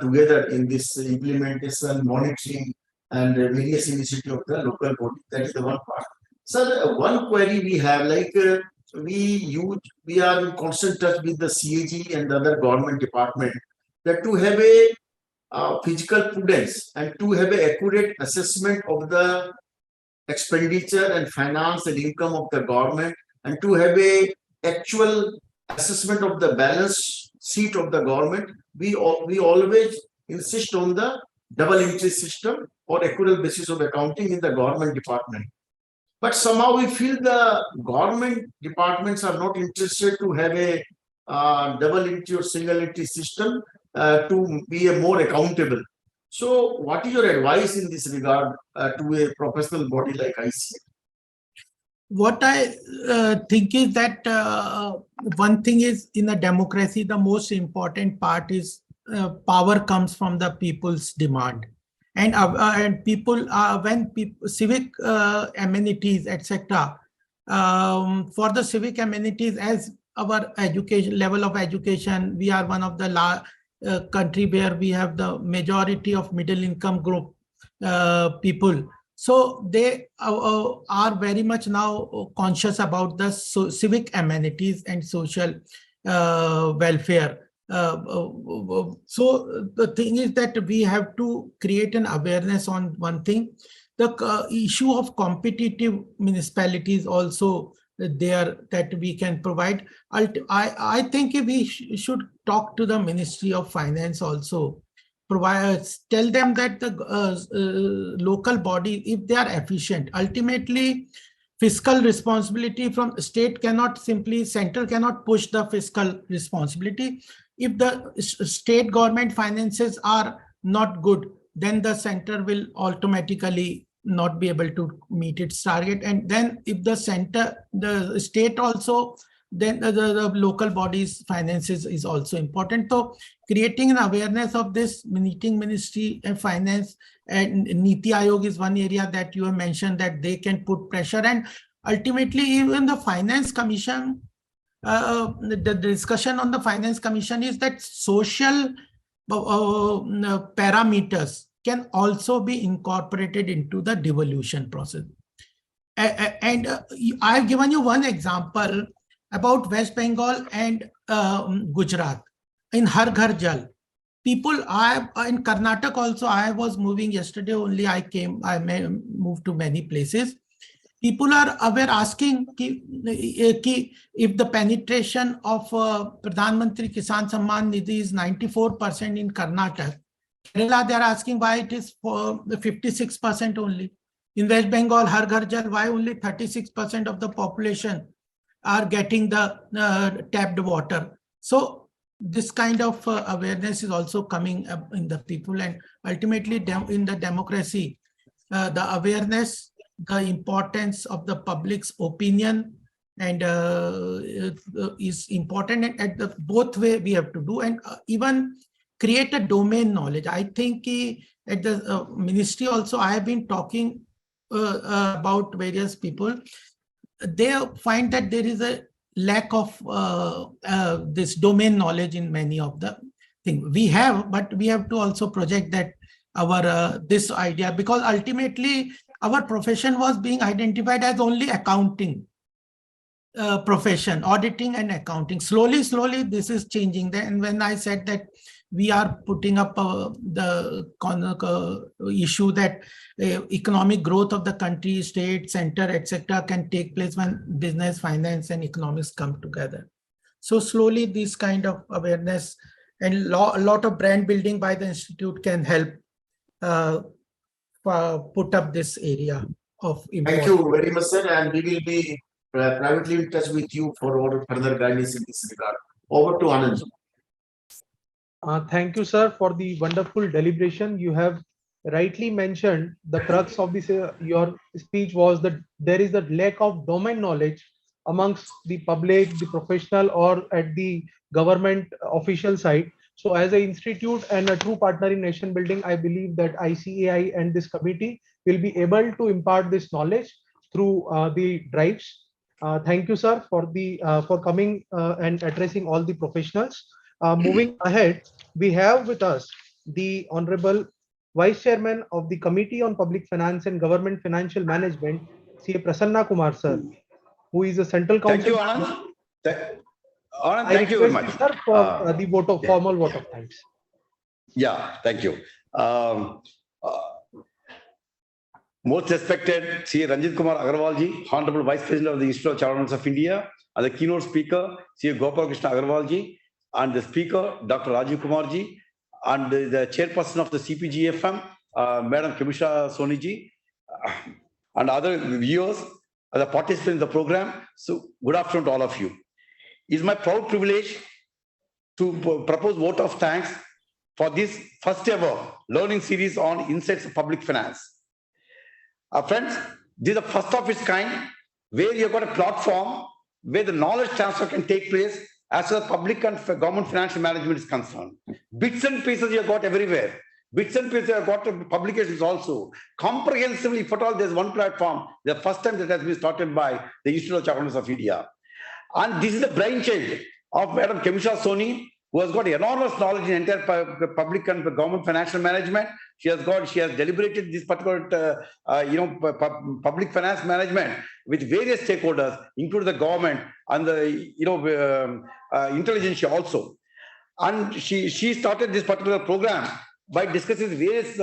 together in this implementation, monitoring, and various initiatives of the local body. That is the one part. So one query we have, like we are in constant touch with the CAG and the other government department, that to have a physical prudence and to have an accurate assessment of the expenditure and finance and income of the government, and to have a actual assessment of the balance sheet of the government, we always insist on the double entry system or accurate basis of accounting in the government department. But somehow we feel the government departments are not interested to have a double entry or single entry system to be a more accountable. So what is your advice in this regard to a professional body like ICAI? What I think is that one thing is, in a democracy, the most important part is power comes from the people's demand. And people, when people, civic amenities, etc. For the civic amenities, as our education level of education, we are one of the country where we have the majority of middle income group people. So they are very much now conscious about the civic amenities and social welfare. So the thing is that we have to create an awareness on one thing. The issue of competitive municipalities also there that we can provide. I think we should talk to the Ministry of Finance also. Tell them that the local body, if they are efficient, ultimately fiscal responsibility from state cannot simply, center cannot push the fiscal responsibility. If the state government finances are not good, then the center will automatically not be able to meet its target. And then if the state also, then the local bodies finances is also important. So creating an awareness of this, meeting Ministry of Finance and Niti Aayog is one area that you have mentioned, that they can put pressure. And ultimately even the Finance Commission, the discussion on the Finance Commission is that social parameters can also be incorporated into the devolution process. And I've given you one example about West Bengal and Gujarat in Har Ghar Jal. People, in Karnataka also, I was moving yesterday only, I moved to many places. People are asking if the penetration of Pradhan Mantri Kisan Samman Nidhi is 94% in Karnataka. Kerala, they are asking why it is for the 56% only. In West Bengal, Har Ghar Jal, why only 36% of the population are getting the tapped water. So this kind of awareness is also coming up in the people, and ultimately in the democracy, the awareness, the importance of the public's opinion and is important, and at the both way we have to do, and even create a domain knowledge. I think at the ministry also, I have been talking about various people. They find that there is a lack of this domain knowledge in many of the things we have, but we have to also project that our this idea, because ultimately our profession was being identified as only accounting profession, auditing and accounting. Slowly this is changing. And when I said that we are putting up the issue that economic growth of the country, state, center, etc. can take place when business, finance and economics come together. So slowly this kind of awareness and a lot of brand building by the institute can help put up this area of Thank importance. you very much, sir. And we will be privately in touch with you for our further guidance in this regard. Over to Anand. Thank you, sir, for the wonderful deliberation. You have rightly mentioned the crux of this. Your speech was that there is a lack of domain knowledge amongst the public, the professional, or at the government official side. So, as an institute and a true partner in nation building, I believe that ICAI and this committee will be able to impart this knowledge through the drives. Thank you, sir, for coming and addressing all the professionals. Moving ahead, we have with us the Honorable Vice Chairman of the Committee on Public Finance and Government Financial Management, C.A. Prasanna Kumar, sir, who is a Central Thank you, Council. Anand. Anand, I thank you very request much. you, sir, for the vote of formal vote of thanks. Yeah, thank you. Most respected C. Ranjit Kumar Agarwalji, Honorable Vice President of the Institute of Chartered Accountants of India, and the keynote speaker, C. Gopal Krishna Agarwalji, and the speaker, Dr. Rajiv Kumarji, and the chairperson of the CPGFM, Madam Kamisha Soniji, and other viewers, the participants in the program. So, good afternoon to all of you. It is my proud privilege to propose vote of thanks for this first ever learning series on insights of public finance. Friends, this is the first of its kind where you've got a platform where the knowledge transfer can take place as far as public and government financial management is concerned. Bits and pieces you have got everywhere. Bits and pieces you have got publications also. Comprehensively, if at all there's one platform, the first time that has been started by the Institute of Chartered Accountants of India. And this is the brainchild of Madam Kamisha Soni, who has got enormous knowledge in entire public and government financial management. She has deliberated this particular, public finance management with various stakeholders, including the government and the, intelligentsia also. And she started this particular program by discussing with various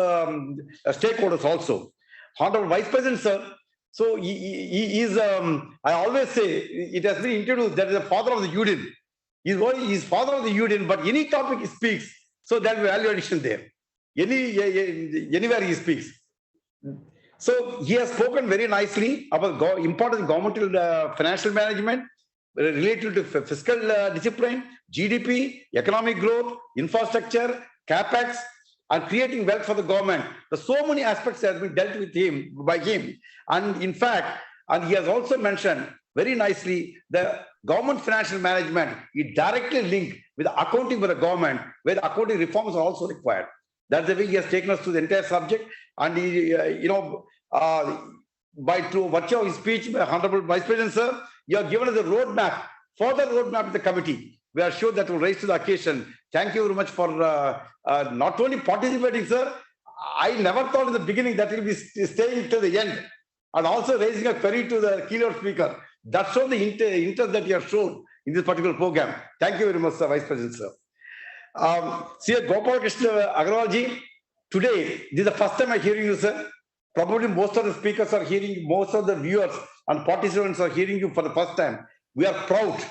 stakeholders also. Honorable Vice President, sir. So he is, I always say, it has been introduced that is the father of the union. He's father of the union, but any topic he speaks, so there will be value addition there. Anywhere he speaks. So he has spoken very nicely about important governmental financial management related to fiscal discipline, GDP, economic growth, infrastructure, capex, and creating wealth for the government. There's so many aspects that have been dealt with by him. And in fact, and he has also mentioned very nicely the government financial management is directly linked with accounting for the government, where the accounting reforms are also required. That's the way he has taken us through the entire subject. And he, by through virtue of his speech, Honorable Vice President, sir, you have given us a roadmap, further roadmap of the committee. We are sure that will rise to the occasion. Thank you very much for not only participating, sir. I never thought in the beginning that will be staying till the end and also raising a query to the keynote speaker. That's all the interest that you have shown in this particular program. Thank you very much, sir, Vice President, sir. Sir Gopal Krishna Agarwalji, today, this is the first time I'm hearing you, sir. Probably most of the speakers are hearing, most of the viewers and participants are hearing you for the first time. We are proud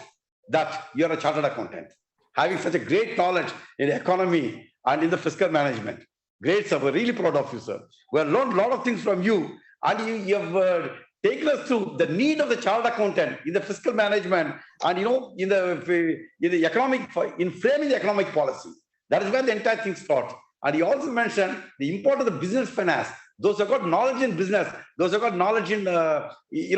that you are a chartered accountant, having such a great knowledge in the economy and in the fiscal management. Great, sir. We're really proud of you, sir. We have learned a lot of things from you, and you have taken us through the need of the chartered accountant in the fiscal management and in the economic, in framing the economic policy. That is where the entire thing starts. And he also mentioned the importance of the business finance. Those who have got knowledge in business, those who have got knowledge in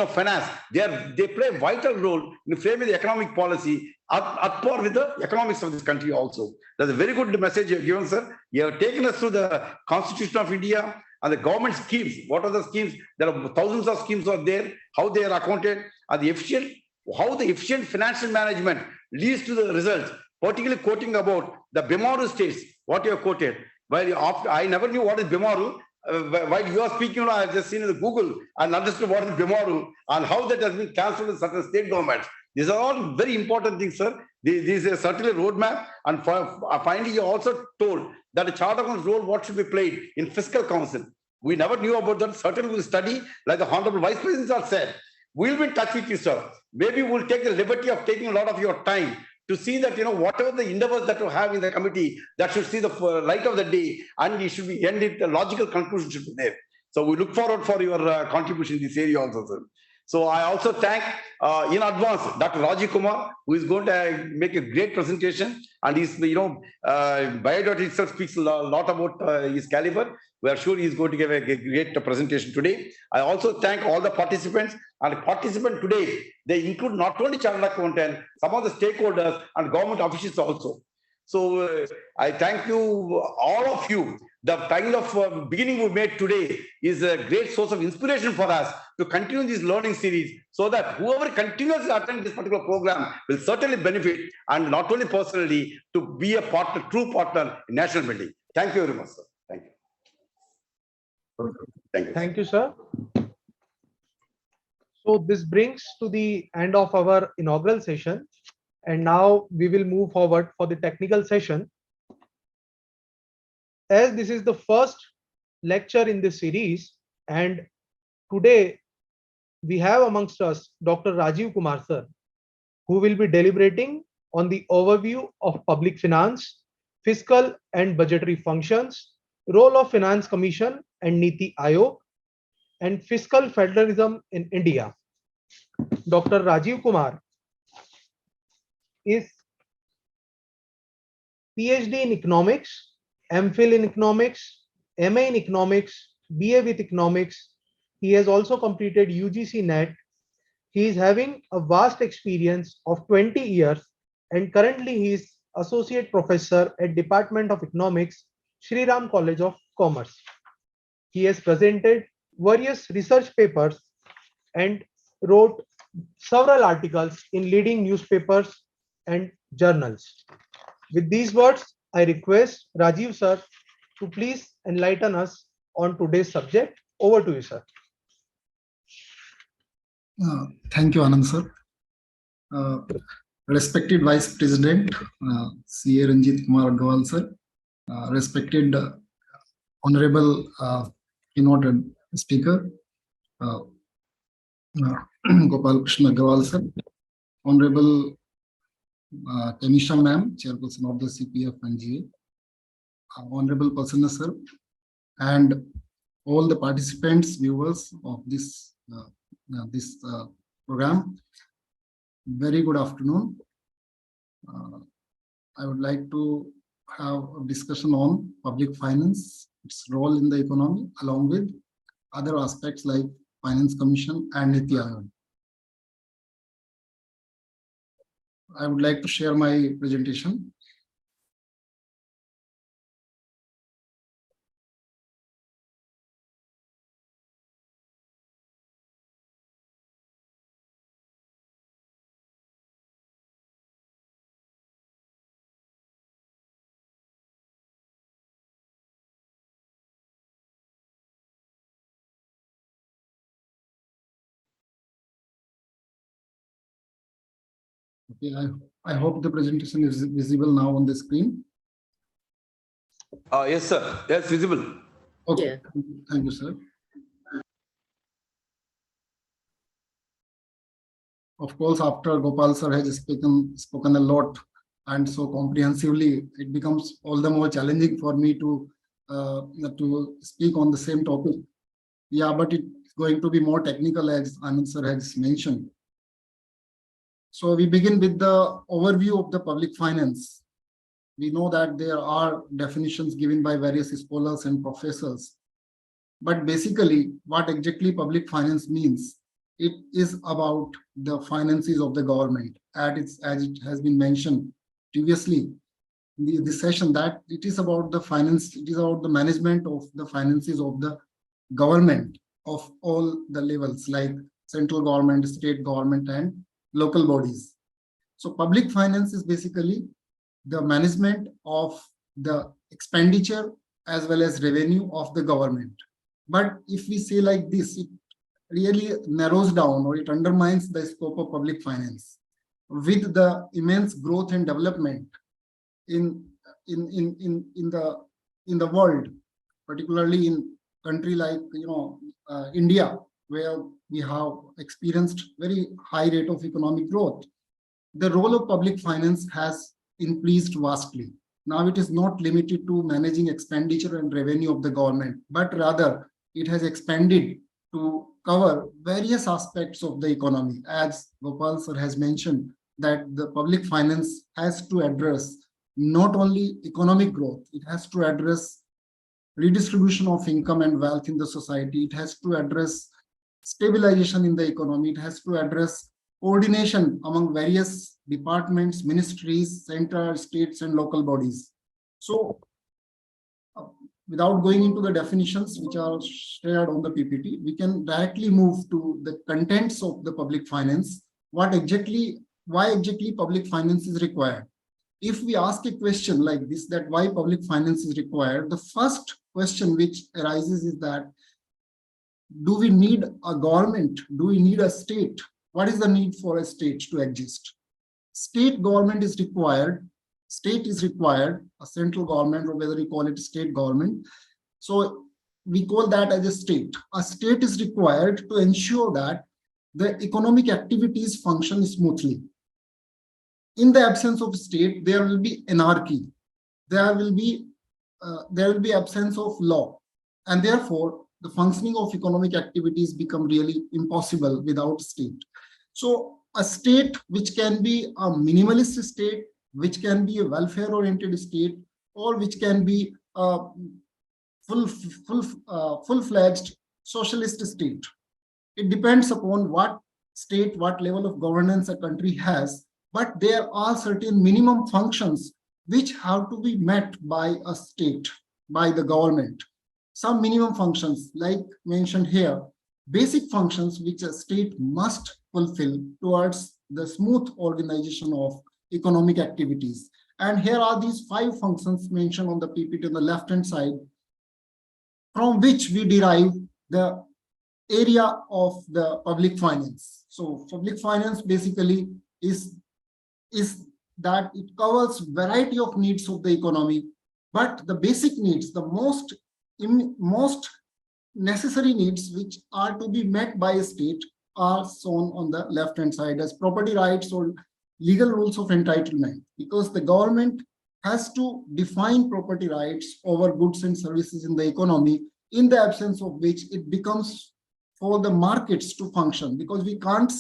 finance, they play a vital role in framing the economic policy at par with the economics of this country also. That's a very good message you have given, sir. You have taken us through the Constitution of India and the government schemes. What are the schemes? There are thousands of schemes are there, how they are accounted, and how the efficient financial management leads to the results, particularly quoting about the BIMARU states, what you have quoted. Well, I never knew what is BIMARU. While you are speaking, I have just seen in the Google and understood what is BIMARU and how that has been transferred to certain state governments. These are all very important things, sir. This is certainly a roadmap. And finally, you also told that the charter account's role, what should be played in fiscal council. We never knew about that. Certainly, we'll study, like the Honorable Vice President has said. We'll be in touch with you, sir. Maybe we'll take the liberty of taking a lot of your time to see that, whatever the endeavors that you have in the committee, that should see the light of the day, and it should be ended, the logical conclusion should be there. So we look forward for your contribution in this area also, sir. So I also thank in advance Dr. Rajiv Kumar, who is going to make a great presentation, and his biodata itself speaks a lot about his caliber. We are sure he is going to give a great presentation today. I also thank all the participants, and participants today, they include not only chartered accountant, some of the stakeholders and government officials also. So I thank you, all of you. The kind of beginning we made today is a great source of inspiration for us to continue this learning series, so that whoever continues to attend this particular program will certainly benefit, and not only personally, to be a partner, true partner in national building. Thank you very much, sir. Thank you. Thank you. Thank you, sir. So this brings to the end of our inaugural session. And now we will move forward for the technical session. As this is the first lecture in this series, and today we have amongst us Dr. Rajiv Kumar sir, who will be deliberating on the overview of public finance, fiscal and budgetary functions, role of Finance Commission and Niti Aayog, and fiscal federalism in India. Dr. Rajiv Kumar is PhD in economics, MPhil in economics, MA in economics, BA with economics. He has also completed UGC NET. He is having a vast experience of 20 years, and currently he is associate professor at Department of Economics, Shri Ram College of Commerce. He has presented various research papers and wrote several articles in leading newspapers and journals. With these words, I request Rajiv sir to please enlighten us on today's subject. Over to you, sir. Thank you, Anand sir. Respected Vice President, CA Ranjit Kumar Agarwal sir, respected Honorable keynote speaker, Gopal Krishna Agarwal sir, Honorable Tanisha ma'am, Chairperson of the CPF and GA, Honorable Prasanna sir, and all the participants, viewers of this program. Very good afternoon. I would like to have a discussion on public finance, its role in the economy, along with other aspects like Finance Commission and Niti Aayog. I would like to share my presentation. Okay, I hope the presentation is visible now on the screen. Yes, sir. Yes, visible. Okay, Yeah. Thank you, sir. Of course, after Gopal sir has spoken a lot and so comprehensively, it becomes all the more challenging for me to speak on the same topic. Yeah, but it's going to be more technical, as Anand sir has mentioned. So we begin with the overview of the public finance. We know that there are definitions given by various scholars and professors. But basically, what exactly public finance means, it is about the finances of the government, as it has been mentioned previously in the session, that it is about the finance, it is about the management of the finances of the government of all the levels, like central government, state government, and local bodies. So public finance is basically the management of the expenditure as well as revenue of the government. But if we say like this, it really narrows down, or it undermines the scope of public finance. With the immense growth and development in the world, particularly in country like India, where we have experienced very high rate of economic growth, the role of public finance has increased vastly. Now it is not limited to managing expenditure and revenue of the government, but rather it has expanded to cover various aspects of the economy. As Gopal sir has mentioned, that the public finance has to address not only economic growth, it has to address redistribution of income and wealth in the society. It has to address stabilization in the economy. It has to address coordination among various departments, ministries, central, states, and local bodies. So, without going into the definitions which are shared on the PPT, we can directly move to the contents of the public finance. Why exactly public finance is required? If we ask a question like this, that why public finance is required, the first question which arises is that, do we need a government? Do we need a state? What is the need for a state to exist? State government is required. State is required, a central government, or whether we call it state government. So we call that as a state. A state is required to ensure that the economic activities function smoothly. In the absence of state, there will be anarchy. There will be absence of law, and therefore the functioning of economic activities become really impossible without state. So a state which can be a minimalist state, which can be a welfare-oriented state, or which can be a full-fledged socialist state. It depends upon what state, what level of governance a country has, but there are certain minimum functions which have to be met by a state, by the government. Some minimum functions, like mentioned here, basic functions which a state must fulfill towards the smooth organization of economic activities. And here are these 5 functions mentioned on the PPT on the left-hand side, from which we derive the area of the public finance. So public finance basically is that it covers variety of needs of the economy, but the basic needs, the most necessary needs which are to be met by a state are shown on the left-hand side as property rights or legal rules of entitlement, because the government has to define property rights over goods and services in the economy, in the absence of which it becomes for the markets to function, because we can't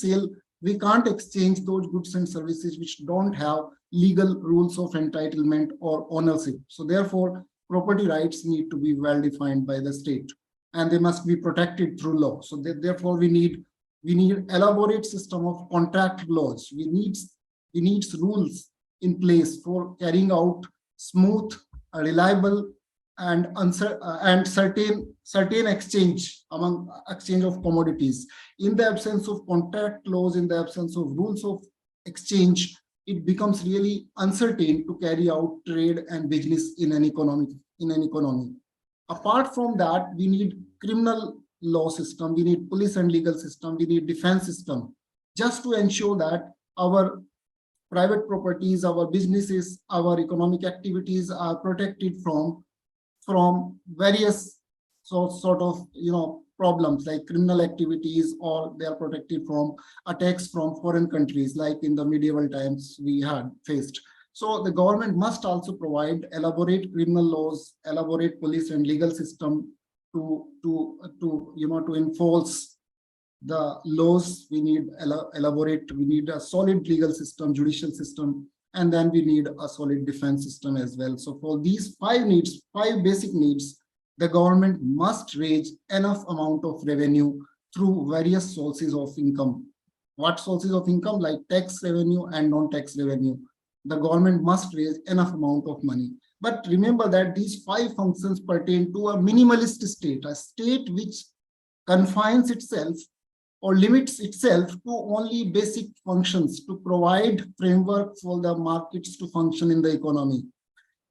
exchange those goods and services which don't have legal rules of entitlement or ownership. So therefore, property rights need to be well defined by the state, and they must be protected through law. So therefore, we need elaborate system of contract laws. We need rules in place for carrying out smooth, reliable, and certain exchange of commodities. In the absence of contract laws, in the absence of rules of exchange, it becomes really uncertain to carry out trade and business in an economy. Apart from that, we need criminal law system, we need police and legal system, we need defense system, just to ensure that our private properties, our businesses, our economic activities are protected from various sort of problems like criminal activities, or they are protected from attacks from foreign countries, like in the medieval times we had faced. So the government must also provide elaborate criminal laws, elaborate police and legal system to enforce the laws. We need we need a solid legal system, judicial system, and then we need a solid defense system as well. So for these 5 basic needs, the government must raise enough amount of revenue through various sources of income. What sources of income? Like tax revenue and non-tax revenue. The government must raise enough amount of money. But remember that these 5 functions pertain to a minimalist state, a state which confines itself or limits itself to only basic functions to provide framework for the markets to function in the economy.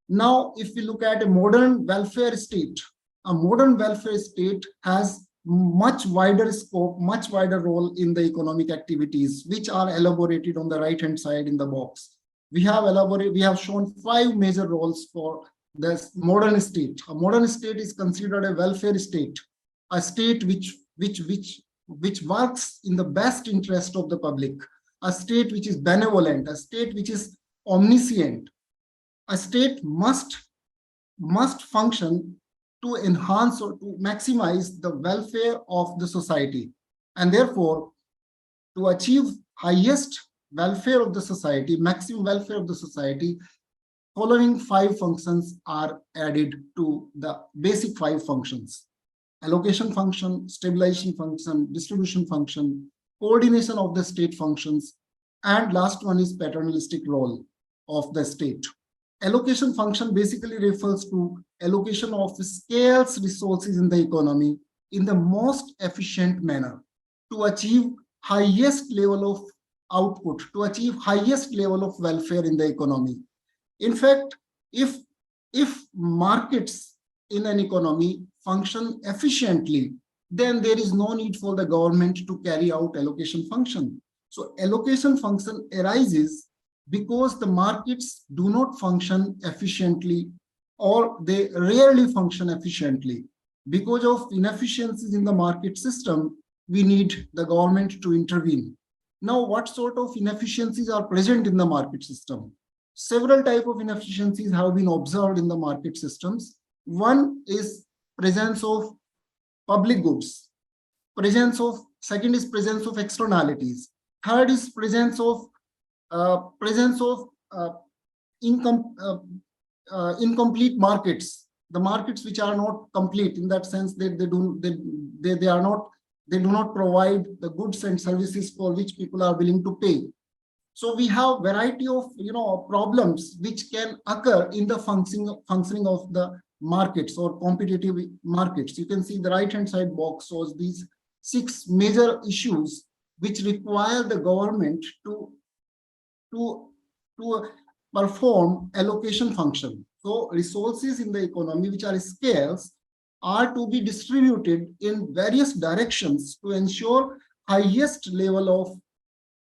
Now, if we look at a modern welfare state, a modern welfare state has much wider scope, much wider role in the economic activities, which are elaborated on the right-hand side in the box. We have shown 5 major roles for this modern state. A modern state is considered a welfare state, a state which works in the best interest of the public. a state which is benevolent, a state which is omniscient. A state must function to enhance or to maximize the welfare of the society. And therefore, to achieve highest welfare of the society, maximum welfare of the society, following 5 functions are added to the basic 5 functions: allocation function, stabilization function, distribution function, coordination of the state functions, and last one is paternalistic role of the state. Allocation function basically refers to allocation of scarce resources in the economy in the most efficient manner to achieve highest level of output, to achieve highest level of welfare in the economy. In fact, if markets in an economy function efficiently, then there is no need for the government to carry out allocation function. So allocation function arises because the markets do not function efficiently, or they rarely function efficiently. Because of inefficiencies in the market system, we need the government to intervene. Now, what sort of inefficiencies are present in the market system? Several types of inefficiencies have been observed in the market systems. One is presence of public goods. Second is presence of externalities. Third is presence of incomplete markets. The markets which are not complete in that sense that they do not provide the goods and services for which people are willing to pay. So we have variety of problems which can occur in the functioning of the markets or competitive markets. You can see the right hand side box shows these 6 major issues which require the government to perform allocation function. So resources in the economy which are scarce are to be distributed in various directions to ensure highest level of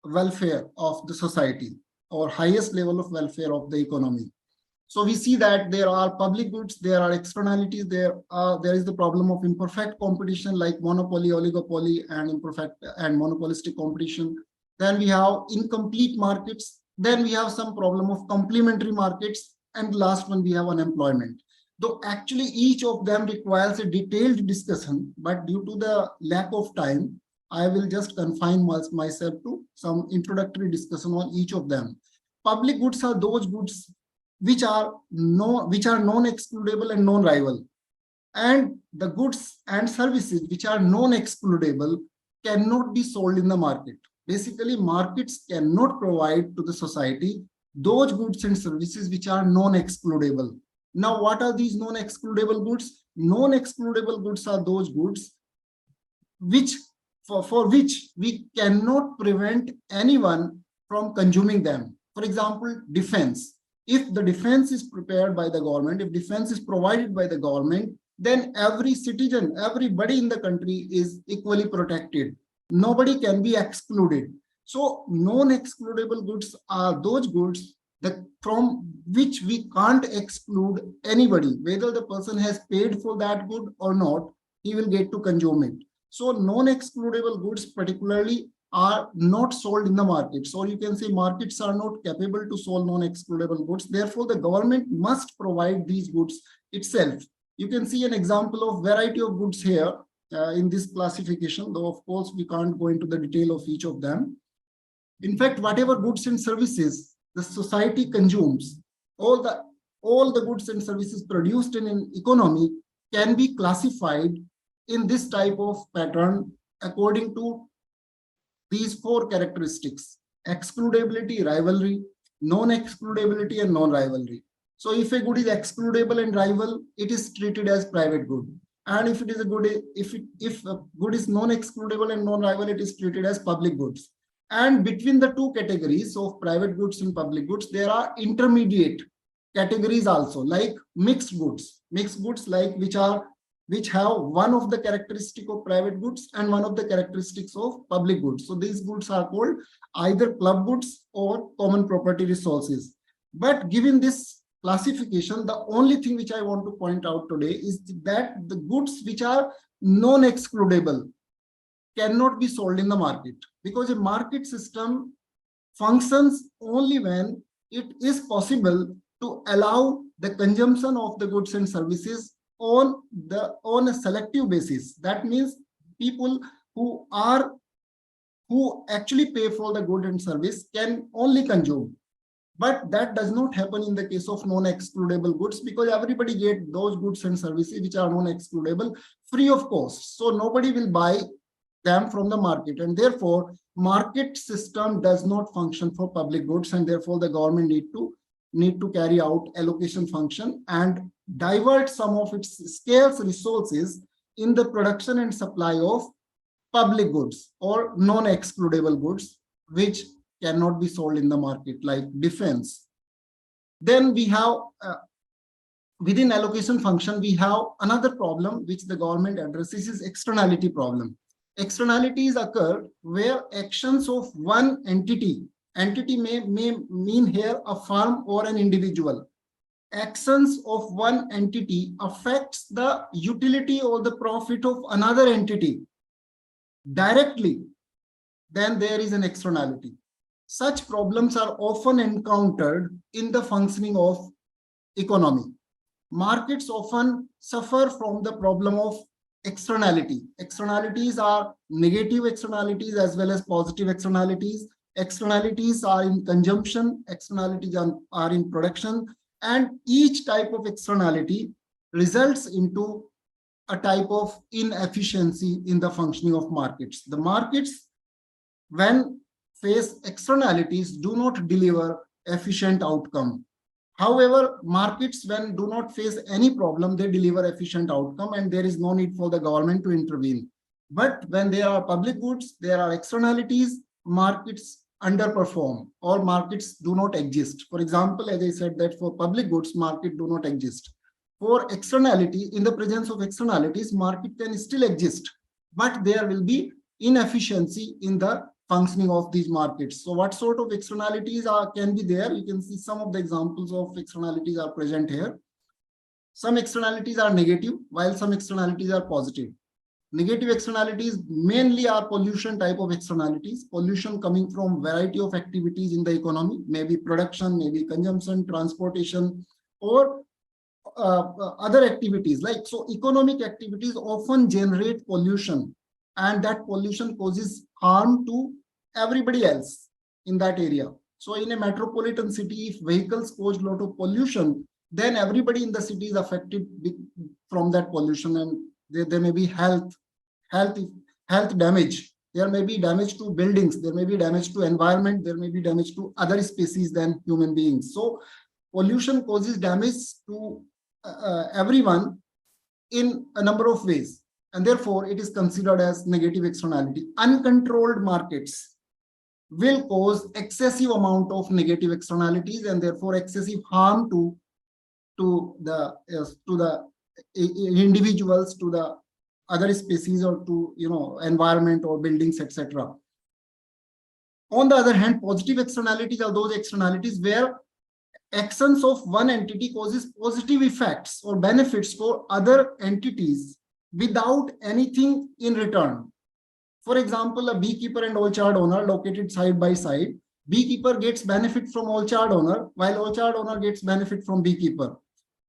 welfare of the society or highest level of welfare of the economy. So we see that there are public goods, there are externalities, there is the problem of imperfect competition like monopoly, oligopoly, and imperfect and monopolistic competition. Then we have incomplete markets. Then we have some problem of complementary markets. And last one, we have unemployment. Though actually each of them requires a detailed discussion, but due to the lack of time, I will just confine myself to some introductory discussion on each of them. Public goods are those goods which are non-excludable and non-rival. And the goods and services which are non-excludable cannot be sold in the market. Basically, markets cannot provide to the society those goods and services which are non-excludable. Now, what are these non-excludable goods? Non-excludable goods are those goods which for which we cannot prevent anyone from consuming them. For example, defense. If the defense is prepared by the government, if defense is provided by the government, then every citizen, everybody in the country is equally protected. Nobody can be excluded. So non-excludable goods are those goods that from which we can't exclude anybody. Whether the person has paid for that good or not, he will get to consume it. So non-excludable goods particularly are not sold in the markets, or you can say markets are not capable to sell non-excludable goods. Therefore, the government must provide these goods itself. You can see an example of variety of goods here in this classification, though of course we can't go into the detail of each of them. In fact, whatever goods and services the society consumes, all the goods and services produced in an economy can be classified in this type of pattern according to these 4 characteristics: excludability, rivalry, non-excludability, and non-rivalry. So if a good is excludable and rival, it is treated as private good. And if it is a good, if a good is non-excludable and non-rival, it is treated as public goods. And between the 2 categories of private goods and public goods, there are intermediate categories also, like mixed goods. Mixed goods like which have one of the characteristic of private goods and one of the characteristics of public goods. So these goods are called either club goods or common property resources. But given this classification, the only thing which I want to point out today is that the goods which are non-excludable cannot be sold in the market, because a market system functions only when it is possible to allow the consumption of the goods and services on a selective basis. That means people who actually pay for the good and service can only consume. But that does not happen in the case of non-excludable goods, because everybody get those goods and services which are non-excludable free of cost. So nobody will buy them from the market, and therefore market system does not function for public goods, and therefore the government need to carry out allocation function and divert some of its scarce resources in the production and supply of public goods or non-excludable goods which cannot be sold in the market, like defense. Then we have within allocation function, we have another problem which the government addresses, is externality problem. Externalities occur where actions of one entity may mean here a firm or an individual. Actions of one entity affects the utility or the profit of another entity directly, then there is an externality. Such problems are often encountered in the functioning of economy. Markets often suffer from the problem of externality. Externalities are negative externalities as well as positive externalities. Externalities are in consumption, externalities are in production, and each type of externality results into a type of inefficiency in the functioning of markets. The markets, when face externalities, do not deliver efficient outcome. However, markets, when do not face any problem, they deliver efficient outcome, and there is no need for the government to intervene. But when there are public goods, there are externalities, markets underperform or markets do not exist. For example, as I said, that for public goods, market do not exist. For externality, in the presence of externalities, market can still exist, but there will be inefficiency in the functioning of these markets. So what sort of externalities can be there? You can see some of the examples of externalities are present here. Some externalities are negative, while some externalities are positive. Negative externalities mainly are pollution type of externalities. Pollution coming from variety of activities in the economy, maybe production, maybe consumption, transportation, or other activities. Like, so economic activities often generate pollution, and that pollution causes harm to everybody else in that area. So in a metropolitan city, if vehicles cause a lot of pollution, then everybody in the city is affected from that pollution, and there may be health damage. There may be damage to buildings, there may be damage to environment, there may be damage to other species than human beings. So pollution causes damage to everyone in a number of ways, and therefore it is considered as negative externality. Uncontrolled markets will cause excessive amount of negative externalities, and therefore excessive harm to the individuals, to the other species, or to environment or buildings, etc. On the other hand, positive externalities are those externalities where actions of one entity causes positive effects or benefits for other entities without anything in return. For example, a beekeeper and orchard owner located side by side. Beekeeper gets benefit from orchard owner, while orchard owner gets benefit from beekeeper.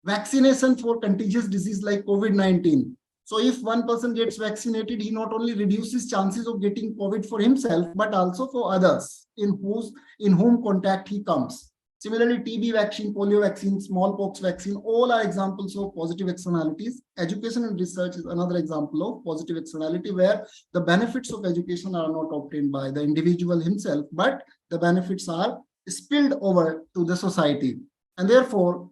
Vaccination for contagious disease like COVID-19. So if one person gets vaccinated, he not only reduces chances of getting COVID for himself, but also for others in whom contact he comes. Similarly, TB vaccine, polio vaccine, smallpox vaccine, all are examples of positive externalities. Education and research is another example of positive externality, where the benefits of education are not obtained by the individual himself, but the benefits are spilled over to the society. And therefore,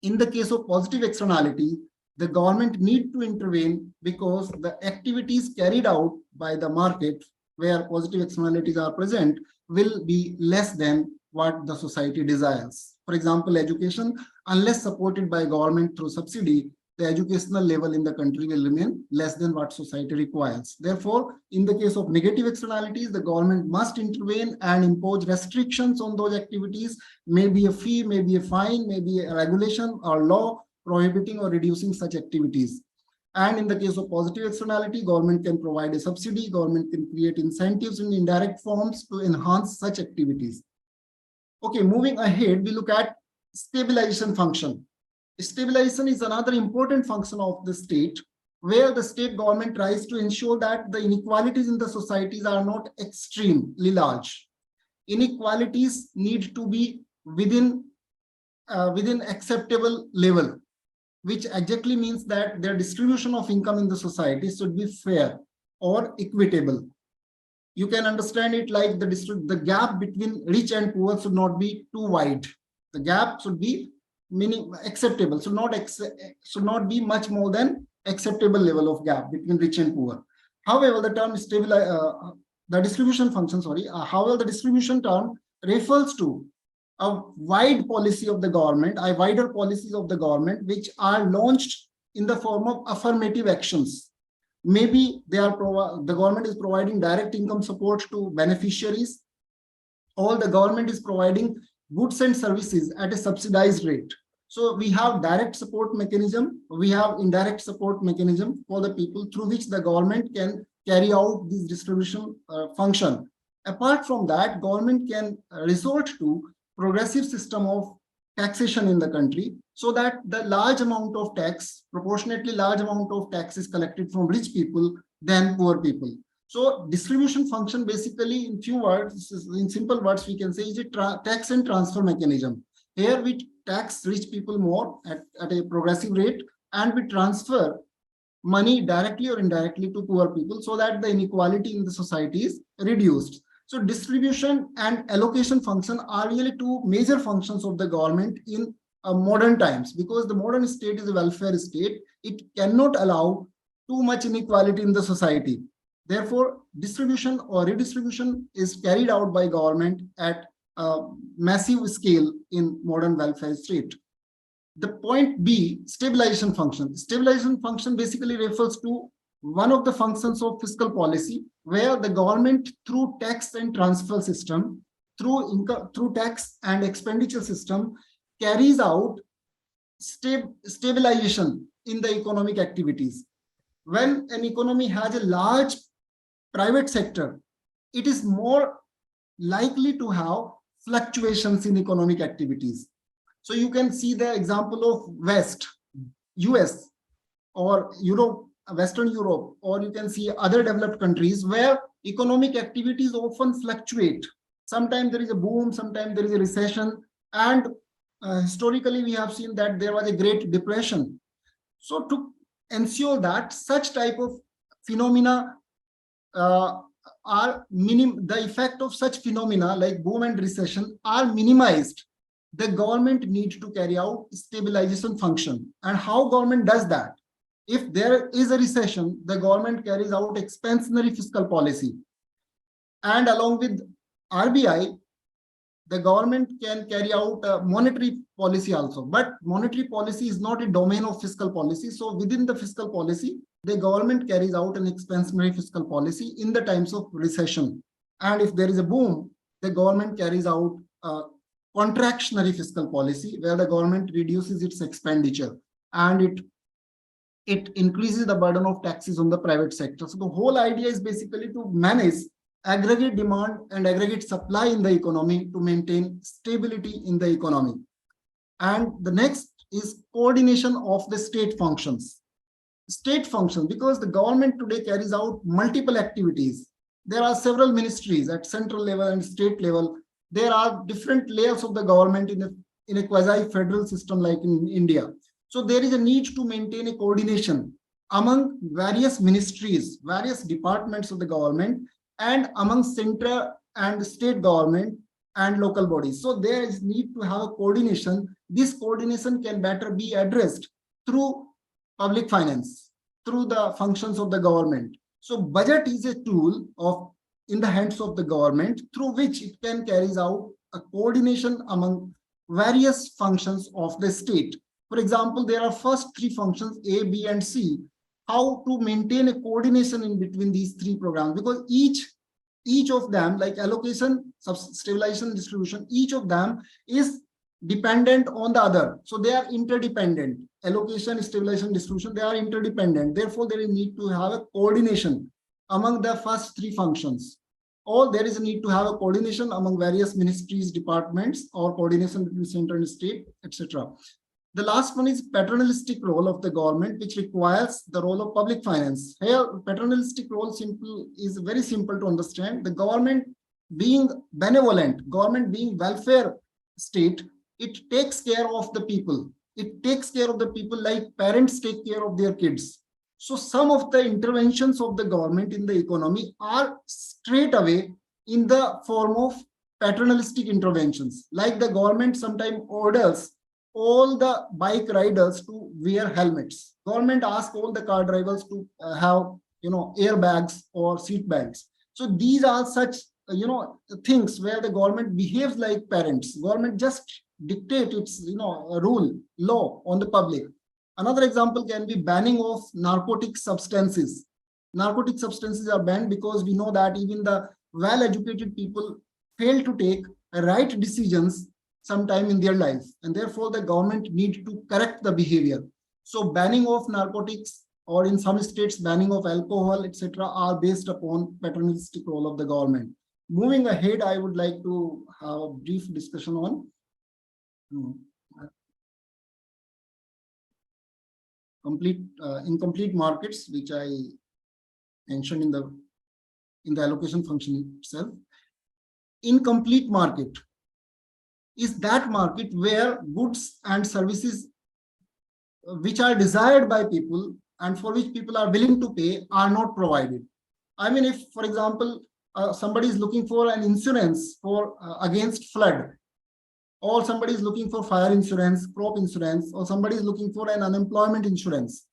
in the case of positive externality, the government need to intervene, because the activities carried out by the market where positive externalities are present will be less than what the society desires. For example, education, unless supported by government through subsidy, the educational level in the country will remain less than what society requires. Therefore, in the case of negative externalities, the government must intervene and impose restrictions on those activities, maybe a fee, maybe a fine, maybe a regulation or law prohibiting or reducing such activities. And in the case of positive externality, government can provide a subsidy, government can create incentives in indirect forms to enhance such activities. Okay, moving ahead, we look at stabilization function. Stabilization is another important function of the state, where the state government tries to ensure that the inequalities in the societies are not extremely large. Inequalities need to be within acceptable level, which exactly means that their distribution of income in the society should be fair or equitable. You can understand it like the gap between rich and poor should not be too wide. The gap should be acceptable, should not be much more than acceptable level of gap between rich and poor. However, the term the distribution function, however, the distribution term refers to a wide policy of the government, wider policies of the government, which are launched in the form of affirmative actions. Maybe the government is providing direct income support to beneficiaries, or the government is providing goods and services at a subsidized rate. So we have direct support mechanism, we have indirect support mechanism for the people through which the government can carry out this distribution function. Apart from that, government can resort to progressive system of taxation in the country, so that the large amount of tax, proportionately large amount of tax is collected from rich people than poor people. So distribution function basically, in few words, in simple words, we can say is a tax and transfer mechanism. Here we tax rich people more at a progressive rate, and we transfer money directly or indirectly to poor people, so that the inequality in the society is reduced. So distribution and allocation function are really two major functions of the government in modern times, because the modern state is a welfare state. It cannot allow too much inequality in the society. Therefore, distribution or redistribution is carried out by government at a massive scale in modern welfare state. The point B, stabilization function. Stabilization function basically refers to one of the functions of fiscal policy, where the government through tax and transfer system, through tax and expenditure system, carries out stabilization in the economic activities. When an economy has a large private sector, it is more likely to have fluctuations in economic activities. So you can see the example of West, US or Europe, Western Europe, or you can see other developed countries where economic activities often fluctuate. Sometimes there is a boom, sometimes there is a recession, and historically we have seen that there was a Great Depression. So to ensure that such type of phenomena the effect of such phenomena like boom and recession are minimized, the government needs to carry out stabilization function. And how government does that? If there is a recession, the government carries out expansionary fiscal policy. And along with RBI, the government can carry out monetary policy also. But monetary policy is not a domain of fiscal policy. So within the fiscal policy, the government carries out an expansionary fiscal policy in the times of recession. And if there is a boom, the government carries out a contractionary fiscal policy, where the government reduces its expenditure and it increases the burden of taxes on the private sector. So the whole idea is basically to manage aggregate demand and aggregate supply in the economy to maintain stability in the economy. And the next is coordination of the state functions. State functions, because the government today carries out multiple activities. There are several ministries at central level and state level. There are different layers of the government in a quasi-federal system like in India. So there is a need to maintain a coordination among various ministries, various departments of the government, and among central and state government and local bodies. So there is need to have a coordination. This coordination can better be addressed through public finance, through the functions of the government. So budget is a tool in the hands of the government through which it can carry out a coordination among various functions of the state. For example, there are first three functions A, B, and C. How to maintain a coordination in between these three programs, because each of them, like allocation, stabilization, distribution, each of them is dependent on the other. So they are interdependent. allocation, stabilization, distribution, they are interdependent. Therefore, there is need to have a coordination among the first three functions. Or there is a need to have a coordination among various ministries, departments, or coordination between center and state, etc. The last one is paternalistic role of the government, which requires the role of public finance. Here, paternalistic role is very simple to understand. The government being benevolent, government being welfare state, it takes care of the people. It takes care of the people like parents take care of their kids. So some of the interventions of the government in the economy are straight away in the form of paternalistic interventions. Like the government sometimes orders all the bike riders to wear helmets. Government asks all the car drivers to have, airbags or seat belts. So these are such, things where the government behaves like parents. Government just dictate its, law on the public. Another example can be banning of narcotic substances. Narcotic substances are banned because we know that even the well-educated people fail to take right decisions sometime in their life, and therefore the government needs to correct the behavior. So banning of narcotics, or in some states banning of alcohol, etc., are based upon paternalistic role of the government. Moving ahead, I would like to have a brief discussion on incomplete markets, which I mentioned in the allocation function itself. Incomplete market is that market where goods and services which are desired by people and for which people are willing to pay are not provided. I mean, if, for example, somebody is looking for an insurance for against flood, or somebody is looking for fire insurance, crop insurance, or somebody is looking for an unemployment insurance,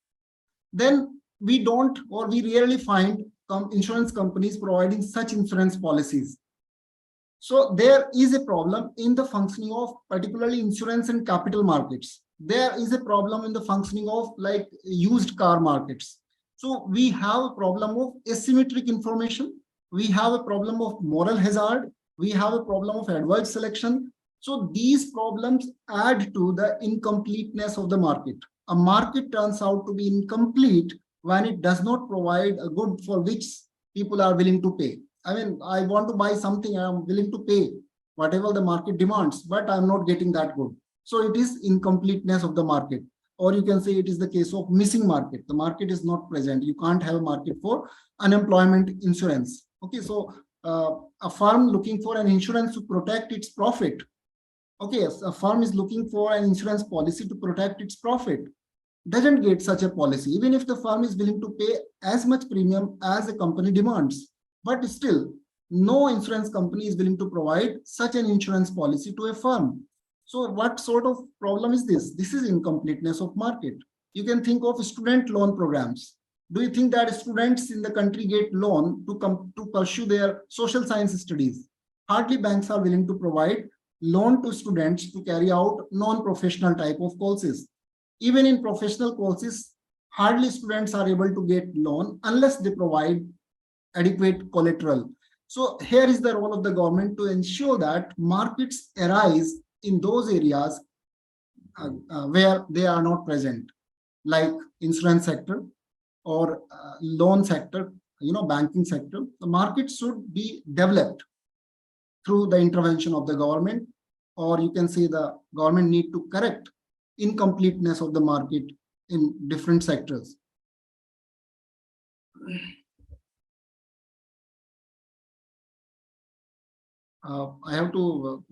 then we don't, or we rarely find insurance companies providing such insurance policies. So there is a problem in the functioning of particularly insurance and capital markets. There is a problem in the functioning of like used car markets. So we have a problem of asymmetric information. We have a problem of moral hazard. We have a problem of adverse selection. So these problems add to the incompleteness of the market. A market turns out to be incomplete when it does not provide a good for which people are willing to pay. I mean, I want to buy something, I am willing to pay whatever the market demands, but I'm not getting that good. So it is incompleteness of the market. Or you can say it is the case of missing market. The market is not present. You can't have a market for unemployment insurance. Okay, so a firm looking for an insurance to protect its profit. Okay, a firm is looking for an insurance policy to protect its profit. Doesn't get such a policy, even if the firm is willing to pay as much premium as the company demands. But still, no insurance company is willing to provide such an insurance policy to a firm. So what sort of problem is this? This is incompleteness of market. You can think of student loan programs. Do you think that students in the country get loan to pursue their social science studies? Hardly banks are willing to provide loan to students to carry out non-professional type of courses. Even in professional courses, hardly students are able to get loan unless they provide adequate collateral. So here is the role of the government to ensure that markets arise in those areas where they are not present, like insurance sector or loan sector, banking sector. The market should be developed through the intervention of the government, or you can say the government need to correct incompleteness of the market in different sectors. I have to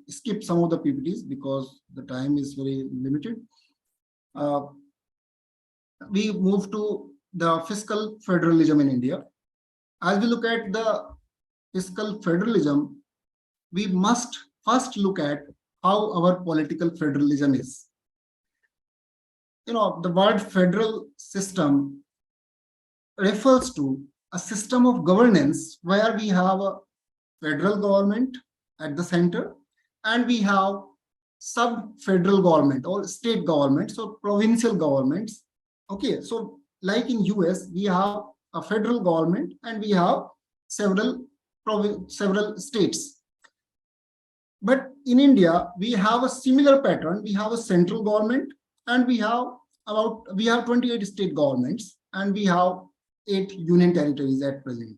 skip some of the PPTs because the time is very limited. We move to the fiscal federalism in India. As we look at the fiscal federalism, we must first look at how our political federalism is. The word federal system refers to a system of governance where we have a federal government at the center and we have sub-federal government or state governments or provincial governments. Okay, so like in US, we have a federal government and we have several states. But in India, we have a similar pattern. We have a central government, and we have 28 state governments, and we have 8 union territories at present.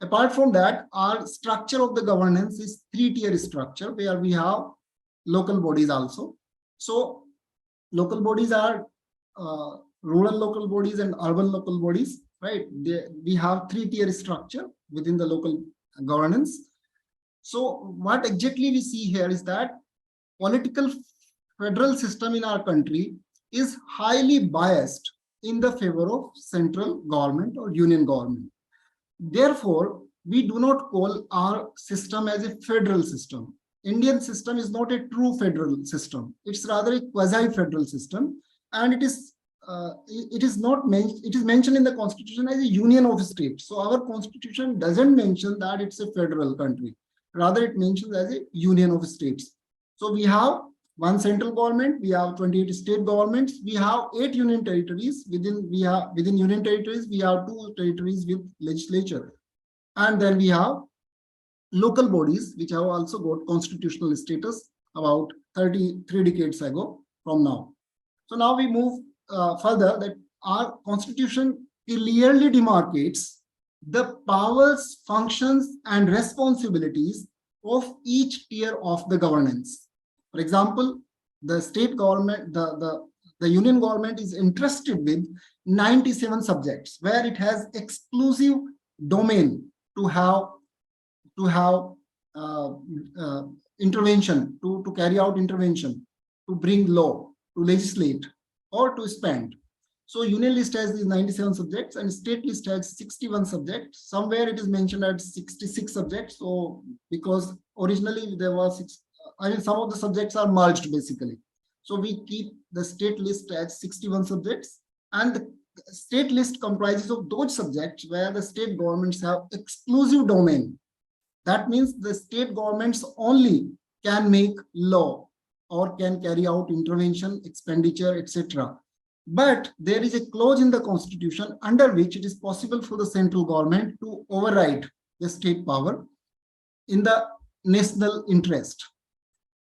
Apart from that, our structure of the governance is 3-tier structure, where we have local bodies also. So local bodies are rural local bodies and urban local bodies, right? We have 3-tier structure within the local governance. So what exactly we see here is that political federal system in our country is highly biased in the favor of central government or union government. Therefore, we do not call our system as a federal system. Indian system is not a true federal system. It's rather a quasi-federal system, and it is mentioned in the constitution as a union of states. So our constitution doesn't mention that it's a federal country. Rather, it mentions as a union of states. So we have one central government, we have 28 state governments, we have 8 union territories. Within union territories, we have 2 territories with legislature. And then we have local bodies, which have also got constitutional status about 33 decades ago from now. So now we move further, that our constitution clearly demarcates the powers, functions, and responsibilities of each tier of the governance. For example, the state government, the union government is entrusted with 97 subjects, where it has exclusive domain to have intervention, to carry out intervention, to bring law, to legislate, or to spend. So union list has these 97 subjects, and state list has 61 subjects. Somewhere it is mentioned at 66 subjects. So because originally there was some of the subjects are merged basically. So we keep the state list as 61 subjects, and the state list comprises of those subjects where the state governments have exclusive domain. That means the state governments only can make law or can carry out intervention, expenditure, etc. But there is a clause in the constitution under which it is possible for the central government to override the state power in the national interest.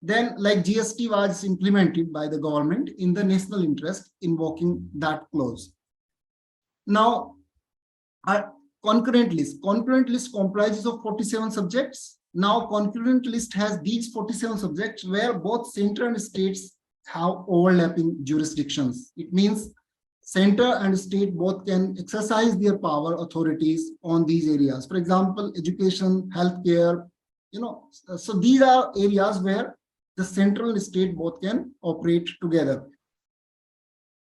Then, like GST was implemented by the government in the national interest, invoking that clause. Now, our concurrent list comprises of 47 subjects. Now, concurrent list has these 47 subjects where both center and states have overlapping jurisdictions. It means center and state both can exercise their power authorities on these areas. For example, education, healthcare, so these are areas where the central and state both can operate together.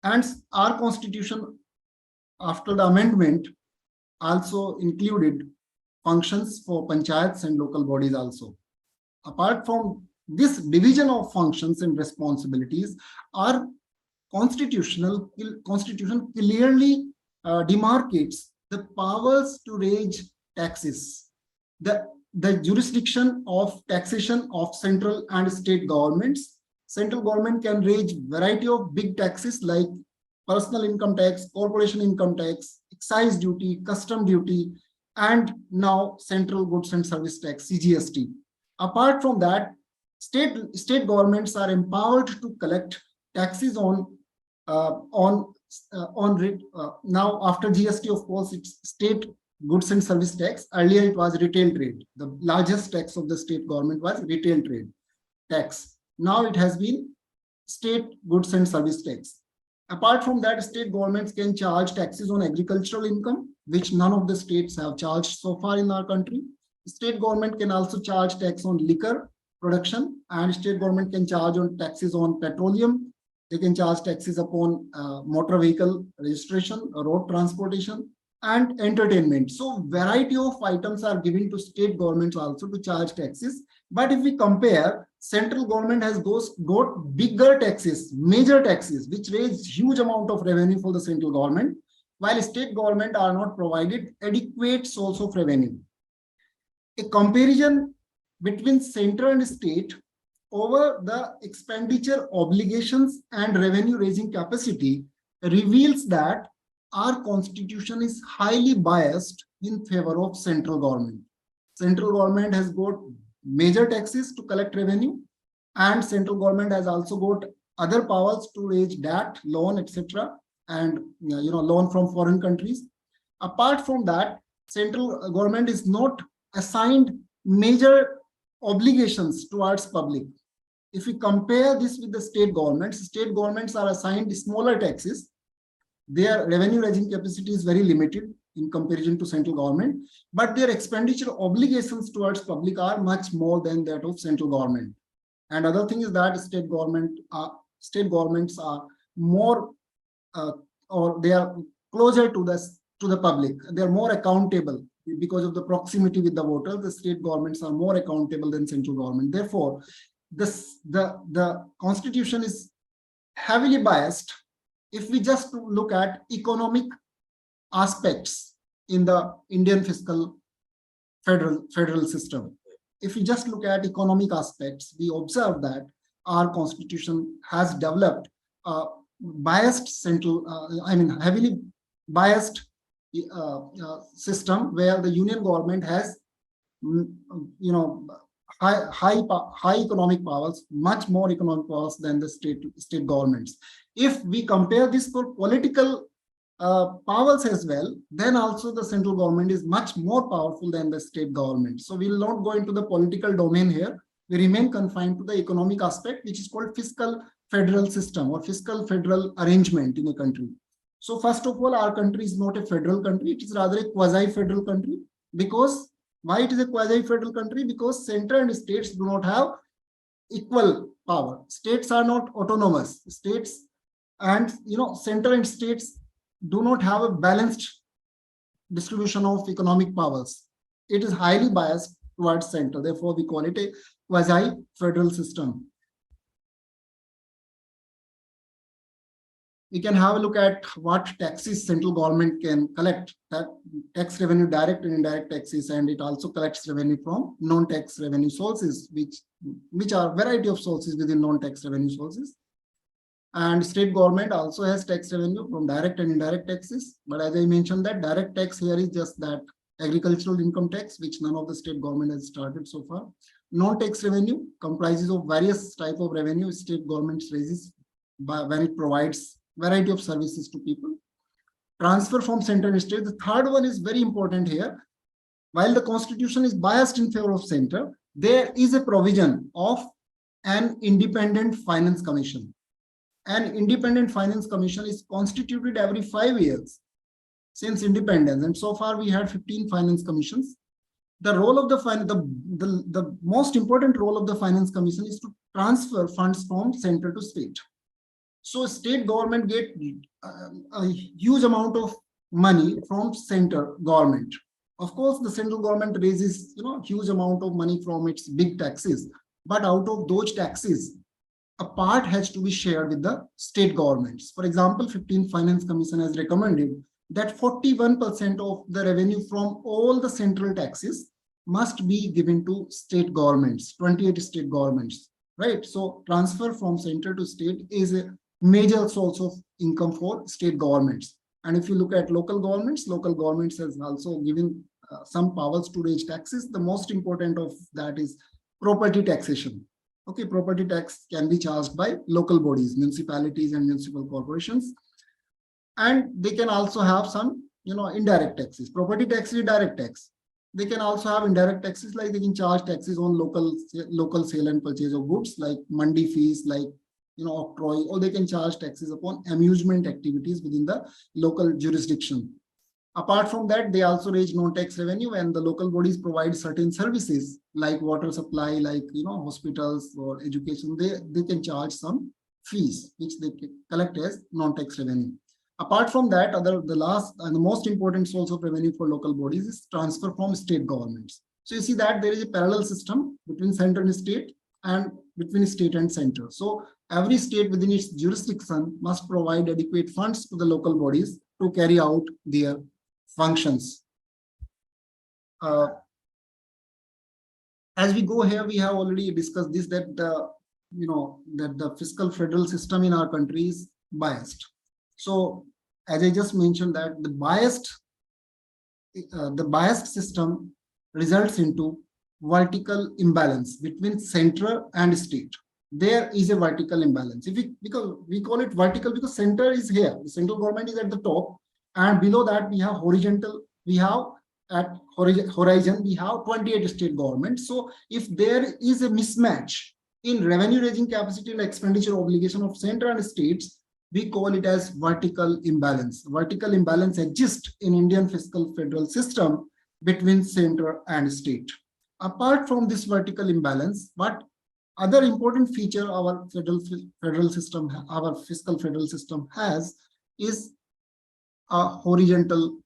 And our constitution, after the amendment, also included functions for panchayats and local bodies also. Apart from this division of functions and responsibilities, our constitution clearly demarcates the powers to raise taxes, the jurisdiction of taxation of central and state governments. Central government can raise variety of big taxes like personal income tax, corporation income tax, excise duty, custom duty, and now central goods and service tax, CGST. Apart from that, state governments are empowered to collect taxes now after GST, of course, it's state goods and service tax. Earlier it was retail trade. The largest tax of the state government was retail trade tax. Now it has been state goods and service tax. Apart from that, state governments can charge taxes on agricultural income, which none of the states have charged so far in our country. State government can also charge tax on liquor production, and state government can charge on taxes on petroleum. They can charge taxes upon motor vehicle registration, road transportation, and entertainment. So variety of items are given to state governments also to charge taxes. But if we compare, central government has got bigger taxes, major taxes, which raise huge amount of revenue for the central government, while state government are not provided adequate source of revenue. A comparison between center and state over the expenditure obligations and revenue raising capacity reveals that our constitution is highly biased in favor of central government. Central government has got major taxes to collect revenue, and central government has also got other powers to raise debt, loan, etc., and loan from foreign countries. Apart from that, central government is not assigned major obligations towards public. If we compare this with the state governments are assigned smaller taxes. Their revenue raising capacity is very limited in comparison to central government, but their expenditure obligations towards public are much more than that of central government. And other thing is that state governments are more or they are closer to the public. They are more accountable because of the proximity with the voters. The state governments are more accountable than central government. Therefore, the constitution is heavily biased if we just look at economic aspects in the Indian fiscal federal system. If we just look at economic aspects, we observe that our constitution has developed a biased heavily biased system where the union government has high economic powers, much more economic powers than the state governments. If we compare this for political powers as well, then also the central government is much more powerful than the state government. So we will not go into the political domain here. We remain confined to the economic aspect, which is called fiscal federal system or fiscal federal arrangement in a country. So first of all, our country is not a federal country. It is rather a quasi-federal country. Because why it is a quasi-federal country? Because center and states do not have equal power. States are not autonomous. States and center and states do not have a balanced distribution of economic powers. It is highly biased towards center. Therefore, we call it a quasi-federal system. We can have a look at what taxes central government can collect. That tax revenue, direct and indirect taxes, and it also collects revenue from non-tax revenue sources, which are variety of sources within non-tax revenue sources. And state government also has tax revenue from direct and indirect taxes. But as I mentioned, that direct tax here is just that agricultural income tax, which none of the state government has started so far. Non-tax revenue comprises of various type of revenue state government raises when it provides variety of services to people. Transfer from center and state. The third one is very important here. While the constitution is biased in favor of center, there is a provision of an independent finance commission. An independent finance commission is constituted every 5 years since independence, and so far we had 15 finance commissions. The role of the most important role of the finance commission is to transfer funds from center to state. So state government get a huge amount of money from center government. Of course, the central government raises huge amount of money from its big taxes, but out of those taxes, a part has to be shared with the state governments. For example, 15 Finance Commission has recommended that 41% of the revenue from all the central taxes must be given to state governments, 28 state governments, right? So transfer from center to state is a major source of income for state governments. And if you look at local governments has also given some powers to raise taxes. The most important of that is property taxation. Okay, property tax can be charged by local bodies, municipalities and municipal corporations. And they can also have some, indirect taxes. Property tax is direct tax. They can also have indirect taxes, like they can charge taxes on local sale and purchase of goods, like mandi fees, like octroi, or they can charge taxes upon amusement activities within the local jurisdiction. Apart from that, they also raise non-tax revenue when the local bodies provide certain services like water supply, like hospitals or education. They can charge some fees which they collect as non-tax revenue. Apart from that, the last and the most important source of revenue for local bodies is transfer from state governments. So you see that there is a parallel system between center and state and between state and center. So every state within its jurisdiction must provide adequate funds to the local bodies to carry out their functions. As we go here, we have already discussed this, that the fiscal federal system in our country is biased. So as I just mentioned, that the biased system results into vertical imbalance between center and state. There is a vertical imbalance. Because we call it vertical because center is here, the central government is at the top, and below that we have horizontal, we have at horizon we have 28 state governments. So if there is a mismatch in revenue raising capacity and expenditure obligation of center and states, we call it as vertical imbalance. Vertical imbalance exists in Indian fiscal federal system between center and state. Apart from this vertical imbalance, what other important feature our federal system, our fiscal federal system has is a horizontal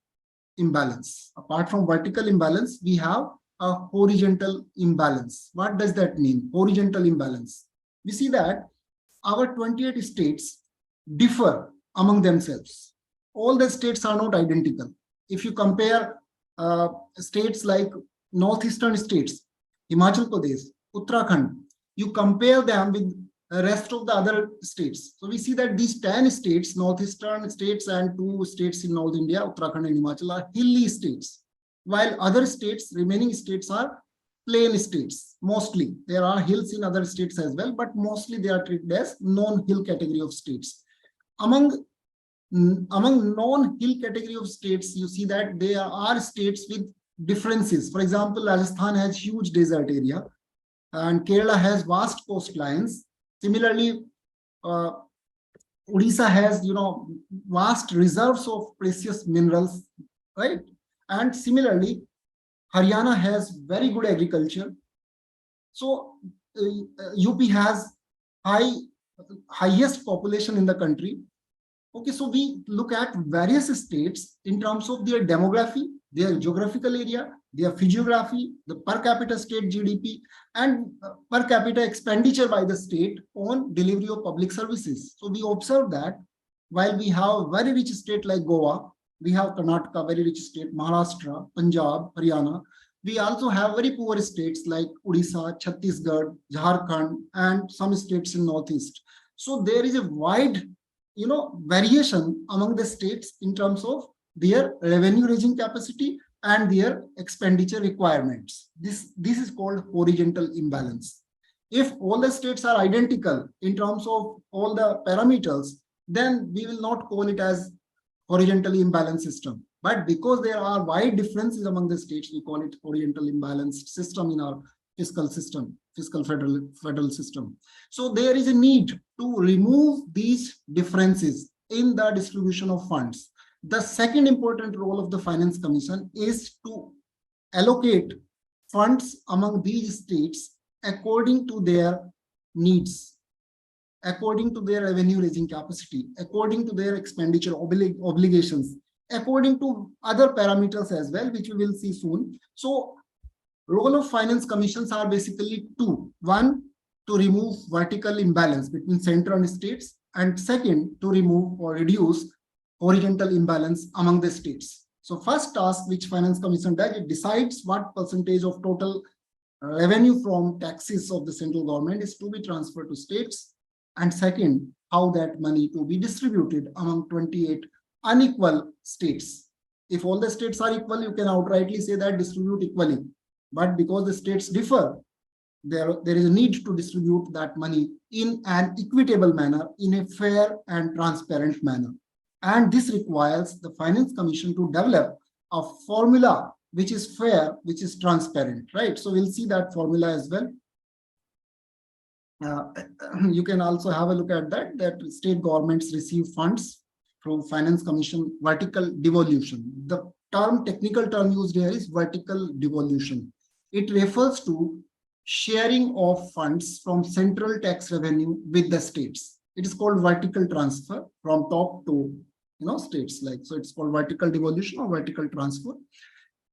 imbalance. Apart from vertical imbalance, we have a horizontal imbalance. What does that mean? Horizontal imbalance. We see that our 28 states differ among themselves. All the states are not identical. If you compare states like northeastern states, Himachal Pradesh, Uttarakhand, you compare them with the rest of the other states. So we see that these 10 states, northeastern states and 2 states in North India, Uttarakhand and Himachal, are hilly states, while other states, remaining states, are plain states. Mostly there are hills in other states as well, but mostly they are treated as non-hill category of states. Among non-hill category of states, you see that there are states with differences. For example, Rajasthan has huge desert area and Kerala has vast coastlines. Similarly, Odisha has, vast reserves of precious minerals, right? And similarly, Haryana has very good agriculture. So UP has highest population in the country. Okay, so we look at various states in terms of their demography, their geographical area, their physiography, the per capita state GDP, and per capita expenditure by the state on delivery of public services. So we observe that while we have a very rich state like Goa, we have Karnataka, very rich state, Maharashtra, Punjab, Haryana. We also have very poor states like Odisha, Chhattisgarh, Jharkhand, and some states in Northeast. So there is a wide, variation among the states in terms of their revenue raising capacity and their expenditure requirements. This is called horizontal imbalance. If all the states are identical in terms of all the parameters, then we will not call it as horizontally imbalanced system. But because there are wide differences among the states, we call it horizontal imbalanced system in our fiscal system, fiscal federal system. So there is a need to remove these differences in the distribution of funds. The second important role of the Finance Commission is to allocate funds among these states according to their needs, according to their revenue raising capacity, according to their expenditure obligations, according to other parameters as well, which we will see soon. So role of finance commissions are basically two. One, to remove vertical imbalance between center and states, and second, to remove or reduce horizontal imbalance among the states. So first task which Finance Commission does, it decides what percentage of total revenue from taxes of the central government is to be transferred to states, and second, how that money to be distributed among 28 unequal states. If all the states are equal, you can outrightly say that distribute equally. But because the states differ, there is a need to distribute that money in an equitable manner, in a fair and transparent manner. And this requires the Finance Commission to develop a formula which is fair, which is transparent, right? So we'll see that formula as well. You can also have a look at that state governments receive funds from Finance Commission vertical devolution. The technical term used here is vertical devolution. It refers to sharing of funds from central tax revenue with the states. It is called vertical transfer from top to states, like, so it's called vertical devolution or vertical transfer.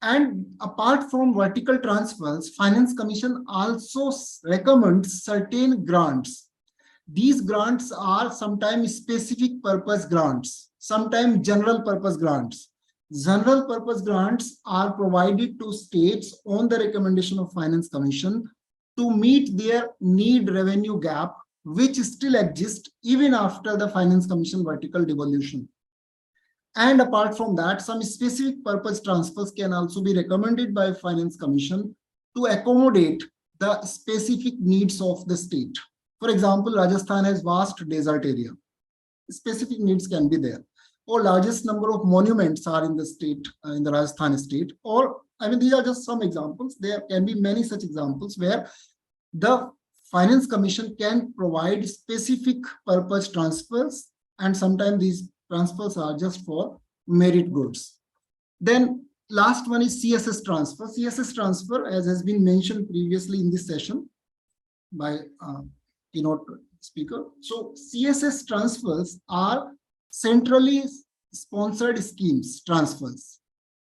And apart from vertical transfers, Finance Commission also recommends certain grants. These grants are sometimes specific purpose grants, sometimes general purpose grants. General purpose grants are provided to states on the recommendation of Finance Commission to meet their need revenue gap, which still exists even after the Finance Commission vertical devolution. And apart from that, some specific purpose transfers can also be recommended by Finance Commission to accommodate the specific needs of the state. For example, Rajasthan has vast desert area. Specific needs can be there. Or largest number of monuments are in the state, in the Rajasthan state. Or, I mean, these are just some examples. There can be many such examples where the Finance Commission can provide specific purpose transfers, and sometimes these transfers are just for merit goods. Then last one is CSS transfer. CSS transfer, as has been mentioned previously in this session by keynote speaker. So CSS transfers are centrally sponsored schemes transfers.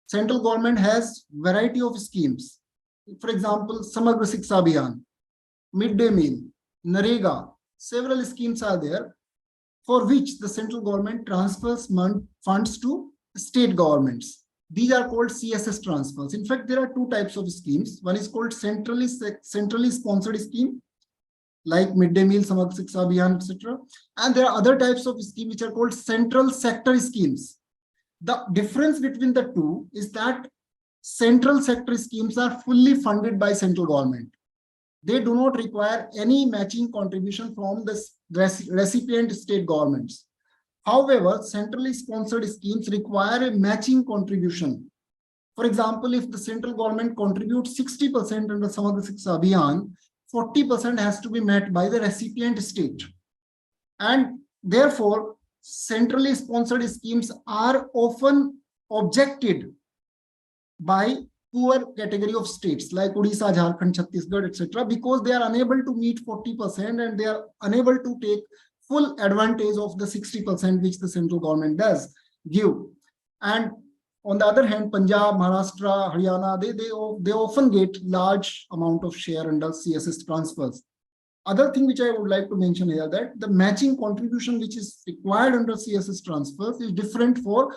Central government has variety of schemes. For example, Samagra Shiksha Abhiyan, midday meal, Narega, several schemes are there for which the central government transfers funds to state governments. These are called CSS transfers. In fact, there are two types of schemes. One is called centrally sponsored scheme, like midday meal, Samagra Shiksha Abhiyan, etc. And there are other types of schemes which are called central sector schemes. The difference between the two is that central sector schemes are fully funded by central government. They do not require any matching contribution from the recipient state governments. However, centrally sponsored schemes require a matching contribution. For example, if the central government contributes 60% under Samagra Shiksha Abhiyan, 40% has to be met by the recipient state. And therefore, centrally sponsored schemes are often objected by poor category of states like Odisha, Jharkhand, Chhattisgarh, etc., because they are unable to meet 40% and they are unable to take full advantage of the 60% which the central government does give. And on the other hand, Punjab, Maharashtra, Haryana, they often get large amount of share under CSS transfers. Other thing which I would like to mention here, that the matching contribution which is required under CSS transfers is different for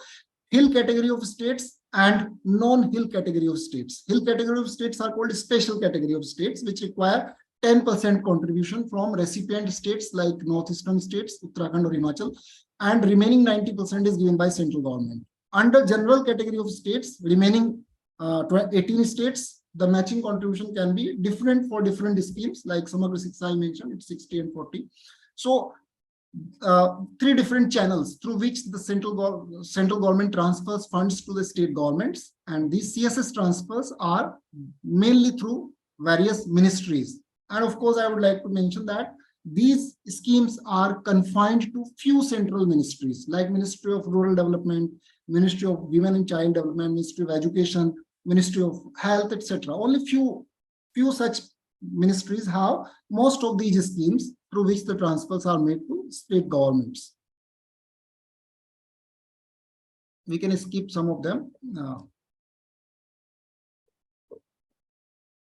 hill category of states and non-hill category of states. Hill category of states are called special category of states, which require 10% contribution from recipient states like northeastern states, Uttarakhand or Himachal, and remaining 90% is given by central government. Under general category of states, remaining 18 states, the matching contribution can be different for different schemes, like Samagra Shiksha I mentioned, it's 60 and 40. So three different channels through which the central government transfers funds to the state governments, and these CSS transfers are mainly through various ministries. And of course, I would like to mention that these schemes are confined to few central ministries like Ministry of Rural Development, Ministry of Women and Child Development, Ministry of Education, Ministry of Health, etc. Only few such ministries have most of these schemes through which the transfers are made to state governments. We can skip some of them.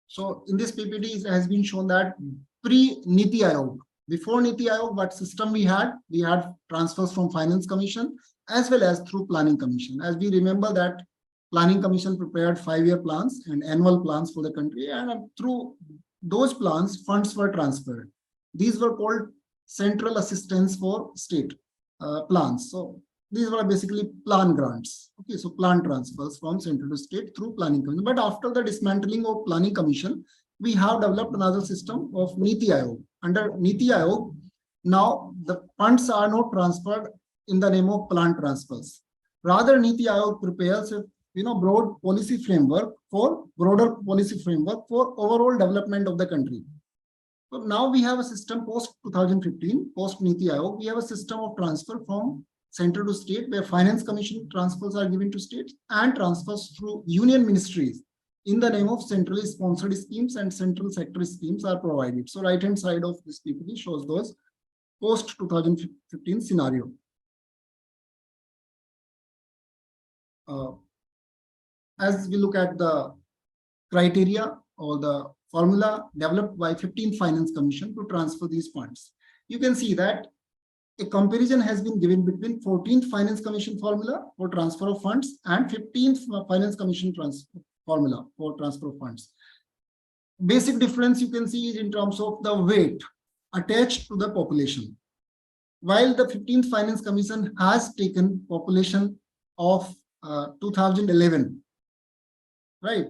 So in this PPT, it has been shown that pre-Niti Aayog, before Niti Aayog, what system we had transfers from Finance Commission as well as through Planning Commission. As we remember that Planning Commission prepared 5-year plans and annual plans for the country, and through those plans, funds were transferred. These were called central assistance for state plans. So these were basically plan grants. Okay, so plan transfers from central to state through Planning Commission. But after the dismantling of Planning Commission, we have developed another system of Niti Aayog. Under Niti Aayog, now the funds are not transferred in the name of plan transfers. Rather, Niti Aayog prepares a broader policy framework for overall development of the country. So now we have a system post 2015, post Niti Aayog, we have a system of transfer from central to state, where Finance Commission transfers are given to states and transfers through union ministries in the name of centrally sponsored schemes, and central sector schemes are provided. So right hand side of this PPT shows those post 2015 scenario. As we look at the criteria or the formula developed by 15th Finance Commission to transfer these funds, you can see that a comparison has been given between 14th Finance Commission formula for transfer of funds and 15th Finance Commission formula for transfer of funds. Basic difference you can see is in terms of the weight attached to the population. While the 15th Finance Commission has taken population of 2011, right?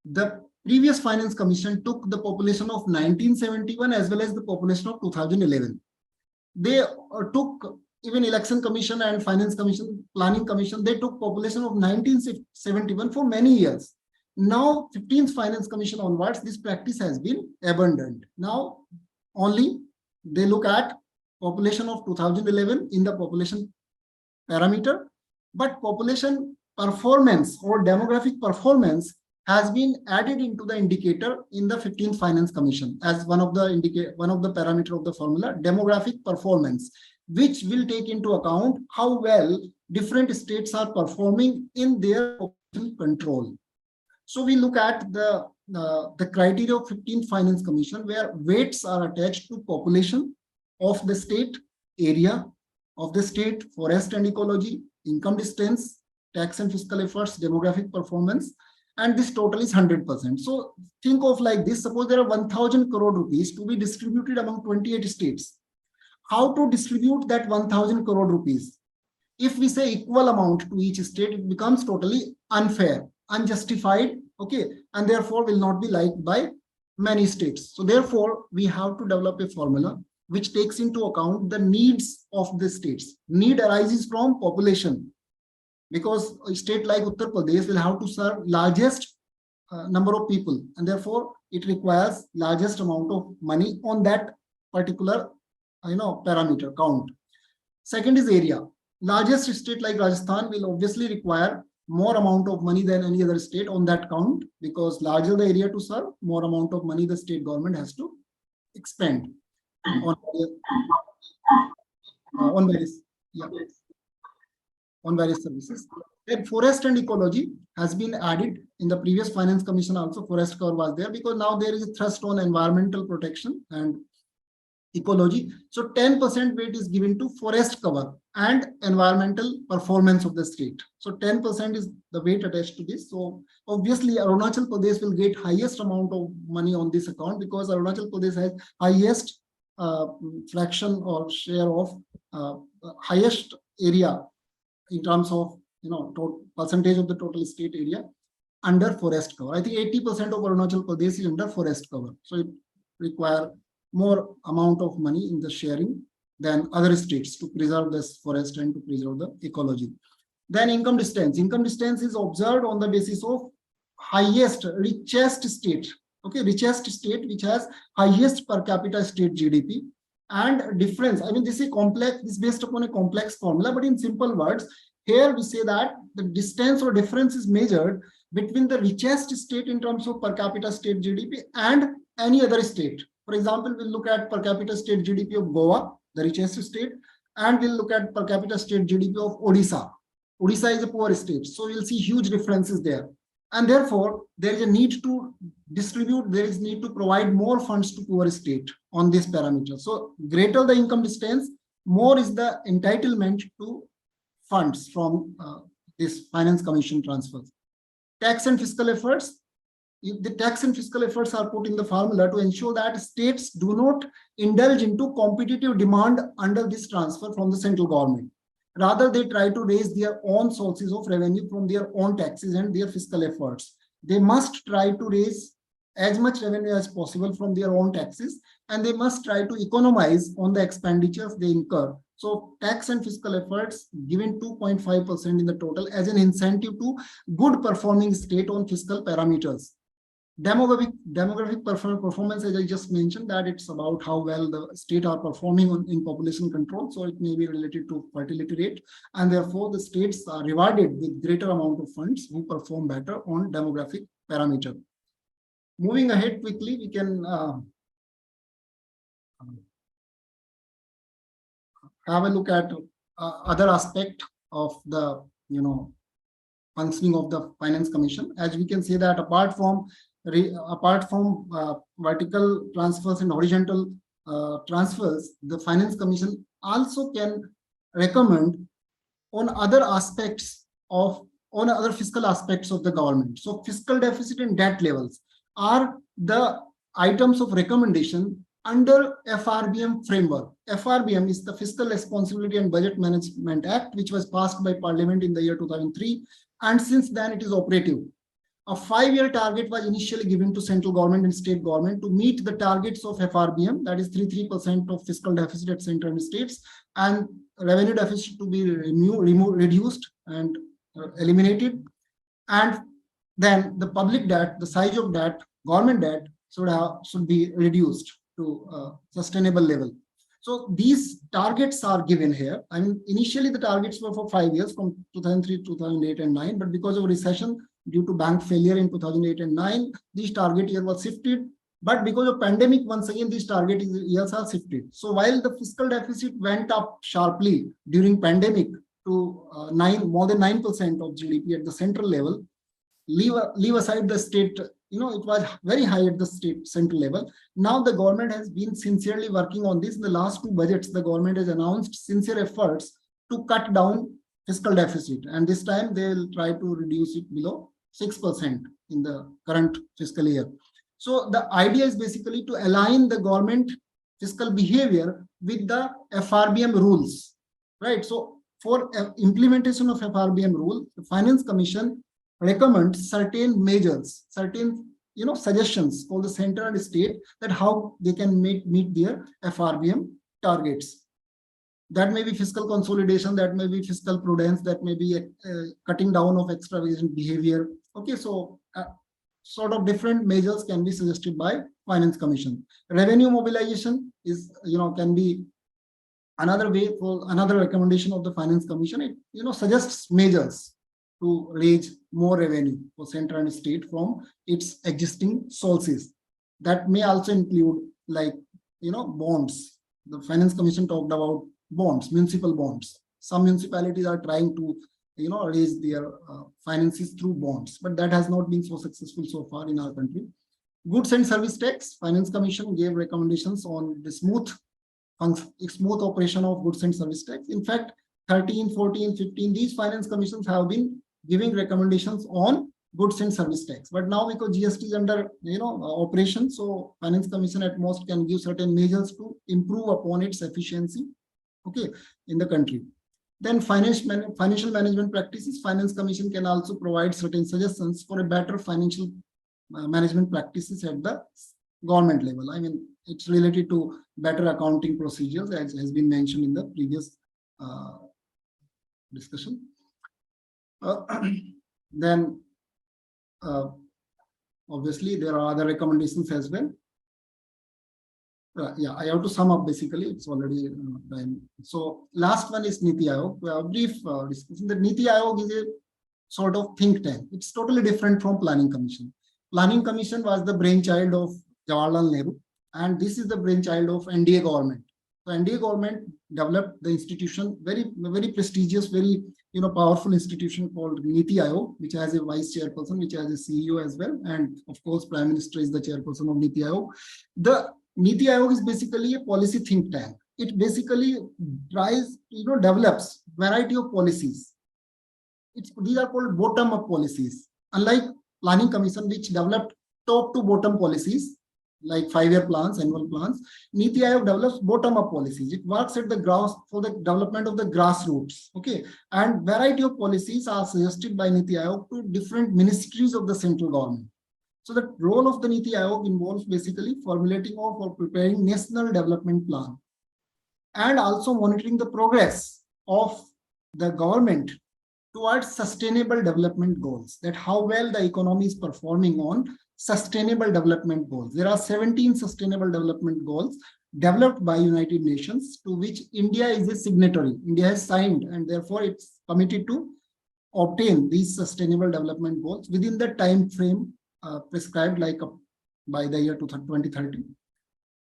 The previous Finance Commission took the population of 1971 as well as the population of 2011. They took even Election Commission and Finance Commission, Planning Commission, they took population of 1971 for many years. Now, 15th Finance Commission onwards, this practice has been abandoned. Now, only they look at population of 2011 in the population parameter, but population performance or demographic performance has been added into the indicator in the 15th Finance Commission as one of the parameter of the formula, demographic performance, which will take into account how well different states are performing in their population control. So we look at the criteria of 15th Finance Commission, where weights are attached to population of the state, area of the state, forest and ecology, income distance, tax and fiscal efforts, demographic performance, and this total is 100%. So think of like this, suppose there are 1,000 crore rupees to be distributed among 28 states. How to distribute that 1,000 crore rupees? If we say equal amount to each state, it becomes totally unfair, unjustified, okay, and therefore will not be liked by many states. So therefore, we have to develop a formula which takes into account the needs of the states. Need arises from population, because a state like Uttar Pradesh will have to serve largest number of people, and therefore it requires largest amount of money on that particular parameter count. Second is area. Largest state like Rajasthan will obviously require more amount of money than any other state on that count, because larger the area to serve, more amount of money the state government has to expend on various services. Then forest and ecology has been added in the previous Finance Commission also. Forest cover was there because now there is a thrust on environmental protection and ecology. So 10% weight is given to forest cover and environmental performance of the state. So 10% is the weight attached to this. So obviously Arunachal Pradesh will get highest amount of money on this account, because Arunachal Pradesh has highest fraction or share of highest area in terms of percentage of the total state area under forest cover. I think 80% of Arunachal Pradesh is under forest cover. So it requires more amount of money in the sharing than other states to preserve this forest and to preserve the ecology. Then income distance. Income distance is observed on the basis of highest, richest state. Okay, richest state which has highest per capita state GDP and difference. I mean, this is complex, this is based upon a complex formula, but in simple words, here we say that the distance or difference is measured between the richest state in terms of per capita state GDP and any other state. For example, we'll look at per capita state GDP of Goa, the richest state, and we'll look at per capita state GDP of Odisha. Odisha is a poor state, so you'll see huge differences there. And therefore, there is a need to distribute, there is need to provide more funds to poor state on this parameter. So greater the income distance, more is the entitlement to funds from this Finance Commission transfers. Tax and fiscal efforts. The tax and fiscal efforts are put in the formula to ensure that states do not indulge into competitive demand under this transfer from the central government. Rather, they try to raise their own sources of revenue from their own taxes and their fiscal efforts. They must try to raise as much revenue as possible from their own taxes, and they must try to economize on the expenditures they incur. So tax and fiscal efforts given 2.5% in the total as an incentive to good performing state on fiscal parameters. Demographic performance, as I just mentioned, that it's about how well the state are performing in population control. So it may be related to fertility rate, and therefore the states are rewarded with greater amount of funds who perform better on demographic parameter. Moving ahead quickly, we can have a look at other aspect of the functioning of the Finance Commission. As we can say that apart from vertical transfers and horizontal transfers, the Finance Commission also can recommend on other fiscal aspects of the government. So fiscal deficit and debt levels are the items of recommendation under FRBM framework. FRBM is the Fiscal Responsibility and Budget Management Act, which was passed by Parliament in the year 2003, and since then it is operative. a 5-year target was initially given to central government and state government to meet the targets of FRBM, that is 33% of fiscal deficit at center and states, and revenue deficit to be reduced and eliminated. And then the public debt, the size of debt, government debt should be reduced to a sustainable level. So these targets are given here. I mean, initially the targets were for 5 years from 2003, 2008 and 9, but because of recession due to bank failure in 2008 and 9, this target year was shifted. But because of pandemic, once again, these target years are shifted. So while the fiscal deficit went up sharply during pandemic to more than 9% of GDP at the central level, leave aside the state, it was very high at the state central level. Now the government has been sincerely working on this. In the last 2 budgets, the government has announced sincere efforts to cut down fiscal deficit. And this time they will try to reduce it below 6% in the current fiscal year. So the idea is basically to align the government fiscal behavior with the FRBM rules, right? So for implementation of FRBM rule, the Finance Commission recommends certain measures, certain suggestions for the center and state that how they can meet their FRBM targets. That may be fiscal consolidation, that may be fiscal prudence, that may be cutting down of extravagant behavior. Okay, so sort of different measures can be suggested by Finance Commission. Revenue mobilization is can be another way for another recommendation of the Finance Commission. It suggests measures to raise more revenue for center and state from its existing sources. That may also include like bonds. The Finance Commission talked about bonds, municipal bonds. Some municipalities are trying to raise their finances through bonds, but that has not been so successful so far in our country. Goods and service tax, Finance Commission gave recommendations on the smooth operation of goods and service tax. In fact, 13, 14, 15, these Finance Commissions have been giving recommendations on goods and service tax. But now because GST is under operation, so Finance Commission at most can give certain measures to improve upon its efficiency, okay, in the country. Then financial management practices, Finance Commission can also provide certain suggestions for a better financial management practices at the government level. I mean, it's related to better accounting procedures, as has been mentioned in the previous discussion. Then obviously there are other recommendations as well. Yeah, I have to sum up basically, it's already time. So last one is Niti Aayog. A brief discussion. The Niti Aayog is a sort of think tank. It's totally different from Planning Commission. Planning Commission was the brainchild of Jawaharlal Nehru, and this is the brainchild of NDA government. So NDA government developed the institution, very prestigious, very powerful institution called Niti Aayog, which has a vice chairperson, which has a CEO as well, and of course Prime Minister is the chairperson of Niti Aayog. The Niti Aayog is basically a policy think tank. It basically tries, develops variety of policies. These are called bottom-up policies. Unlike Planning Commission, which developed top to bottom policies, like 5-year plans, annual plans, Niti Aayog develops bottom-up policies. It works at the ground for the development of the grassroots. Okay, and variety of policies are suggested by Niti Aayog to different ministries of the central government. So the role of the Niti Aayog involves basically formulating or preparing national development plan and also monitoring the progress of the government towards sustainable development goals, that how well the economy is performing on sustainable development goals. There are 17 sustainable development goals developed by United Nations, to which India is a signatory. India has signed, and therefore it's committed to obtain these sustainable development goals within the time frame prescribed, like by the year 2030.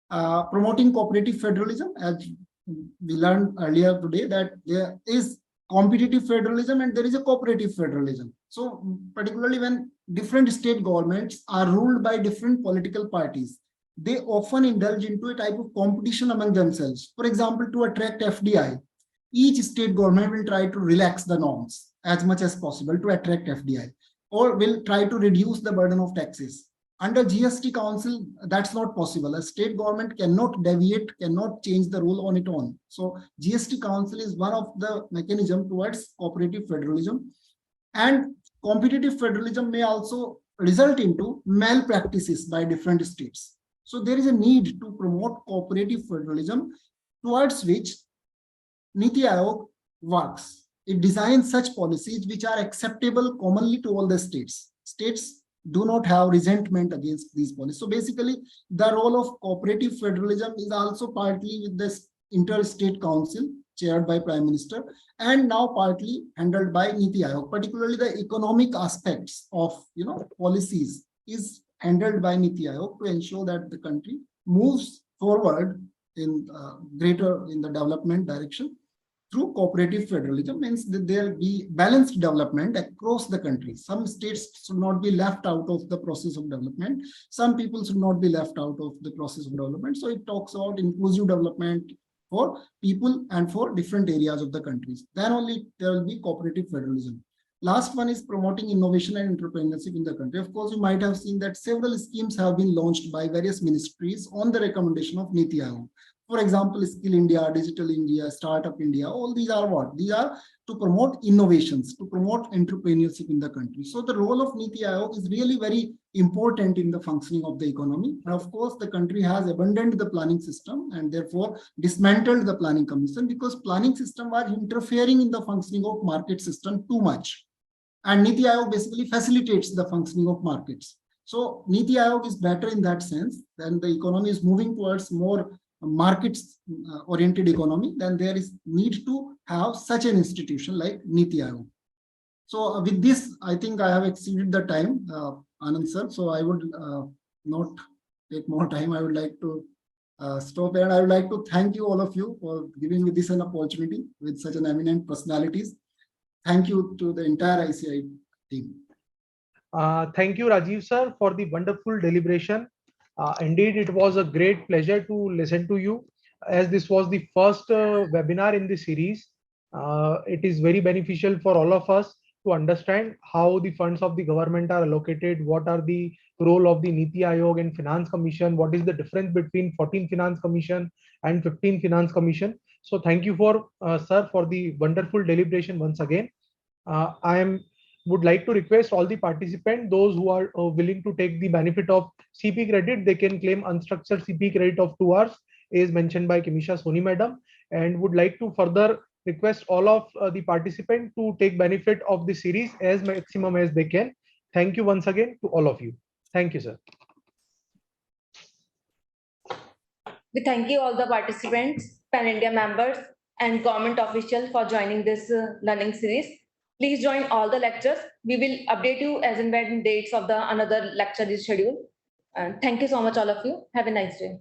Promoting cooperative federalism, as we learned earlier today, that there is competitive federalism and there is a cooperative federalism. So particularly when different state governments are ruled by different political parties, they often indulge into a type of competition among themselves. For example, to attract FDI, each state government will try to relax the norms as much as possible to attract FDI, or will try to reduce the burden of taxes. Under GST Council, that's not possible. A state government cannot deviate, cannot change the rule on its own. So GST Council is one of the mechanisms towards cooperative federalism. And competitive federalism may also result into malpractices by different states. So there is a need to promote cooperative federalism, towards which Niti Aayog works. It designs such policies which are acceptable commonly to all the states. States do not have resentment against these policies. So basically, the role of cooperative federalism is also partly with this interstate council chaired by Prime Minister, and now partly handled by Niti Aayog. Particularly the economic aspects of policies is handled by Niti Aayog to ensure that the country moves forward in the development direction through cooperative federalism. Means that there be balanced development across the country. Some states should not be left out of the process of development. Some people should not be left out of the process of development. So it talks about inclusive development for people and for different areas of the countries. Then only there will be cooperative federalism. Last one is promoting innovation and entrepreneurship in the country. Of course, you might have seen that several schemes have been launched by various ministries on the recommendation of Niti Aayog. For example, Skill India, Digital India, Startup India, all these are what? These are to promote innovations, to promote entrepreneurship in the country. So the role of Niti Aayog is really very important in the functioning of the economy. And of course, the country has abandoned the planning system and therefore dismantled the planning commission, because planning system was interfering in the functioning of market system too much. And Niti Aayog basically facilitates the functioning of markets. So Niti Aayog is better in that sense. Then the economy is moving towards more markets oriented economy, then there is need to have such an institution like Niti Aayog. So with this, I think I have exceeded the time, Anand sir. So I would not take more time. I would like to stop there. And I would like to thank you, all of you, for giving me this an opportunity with such an eminent personalities. Thank you to the entire ICI team. Thank you, Rajiv sir, for the wonderful deliberation. Indeed, it was a great pleasure to listen to you, as this was the first webinar in the series. It is very beneficial for all of us to understand how the funds of the government are allocated, what are the role of the Niti Aayog and Finance Commission, what is the difference between 14 Finance Commission and 15 Finance Commission. So thank you for sir for the wonderful deliberation once again. I would like to request all the participants, those who are willing to take the benefit of CP credit, they can claim unstructured CP credit of 2 hours as mentioned by Kimisha Soni madam, and would like to further request all of the participants to take benefit of the series as maximum as they can. Thank you once again to all of you. Thank you, sir. We thank you all the participants, Pan India members and government officials for joining this learning series. Please join all the lectures. We will update you as and when dates of the another lecture is scheduled. Thank you so much, all of you. Have a nice day.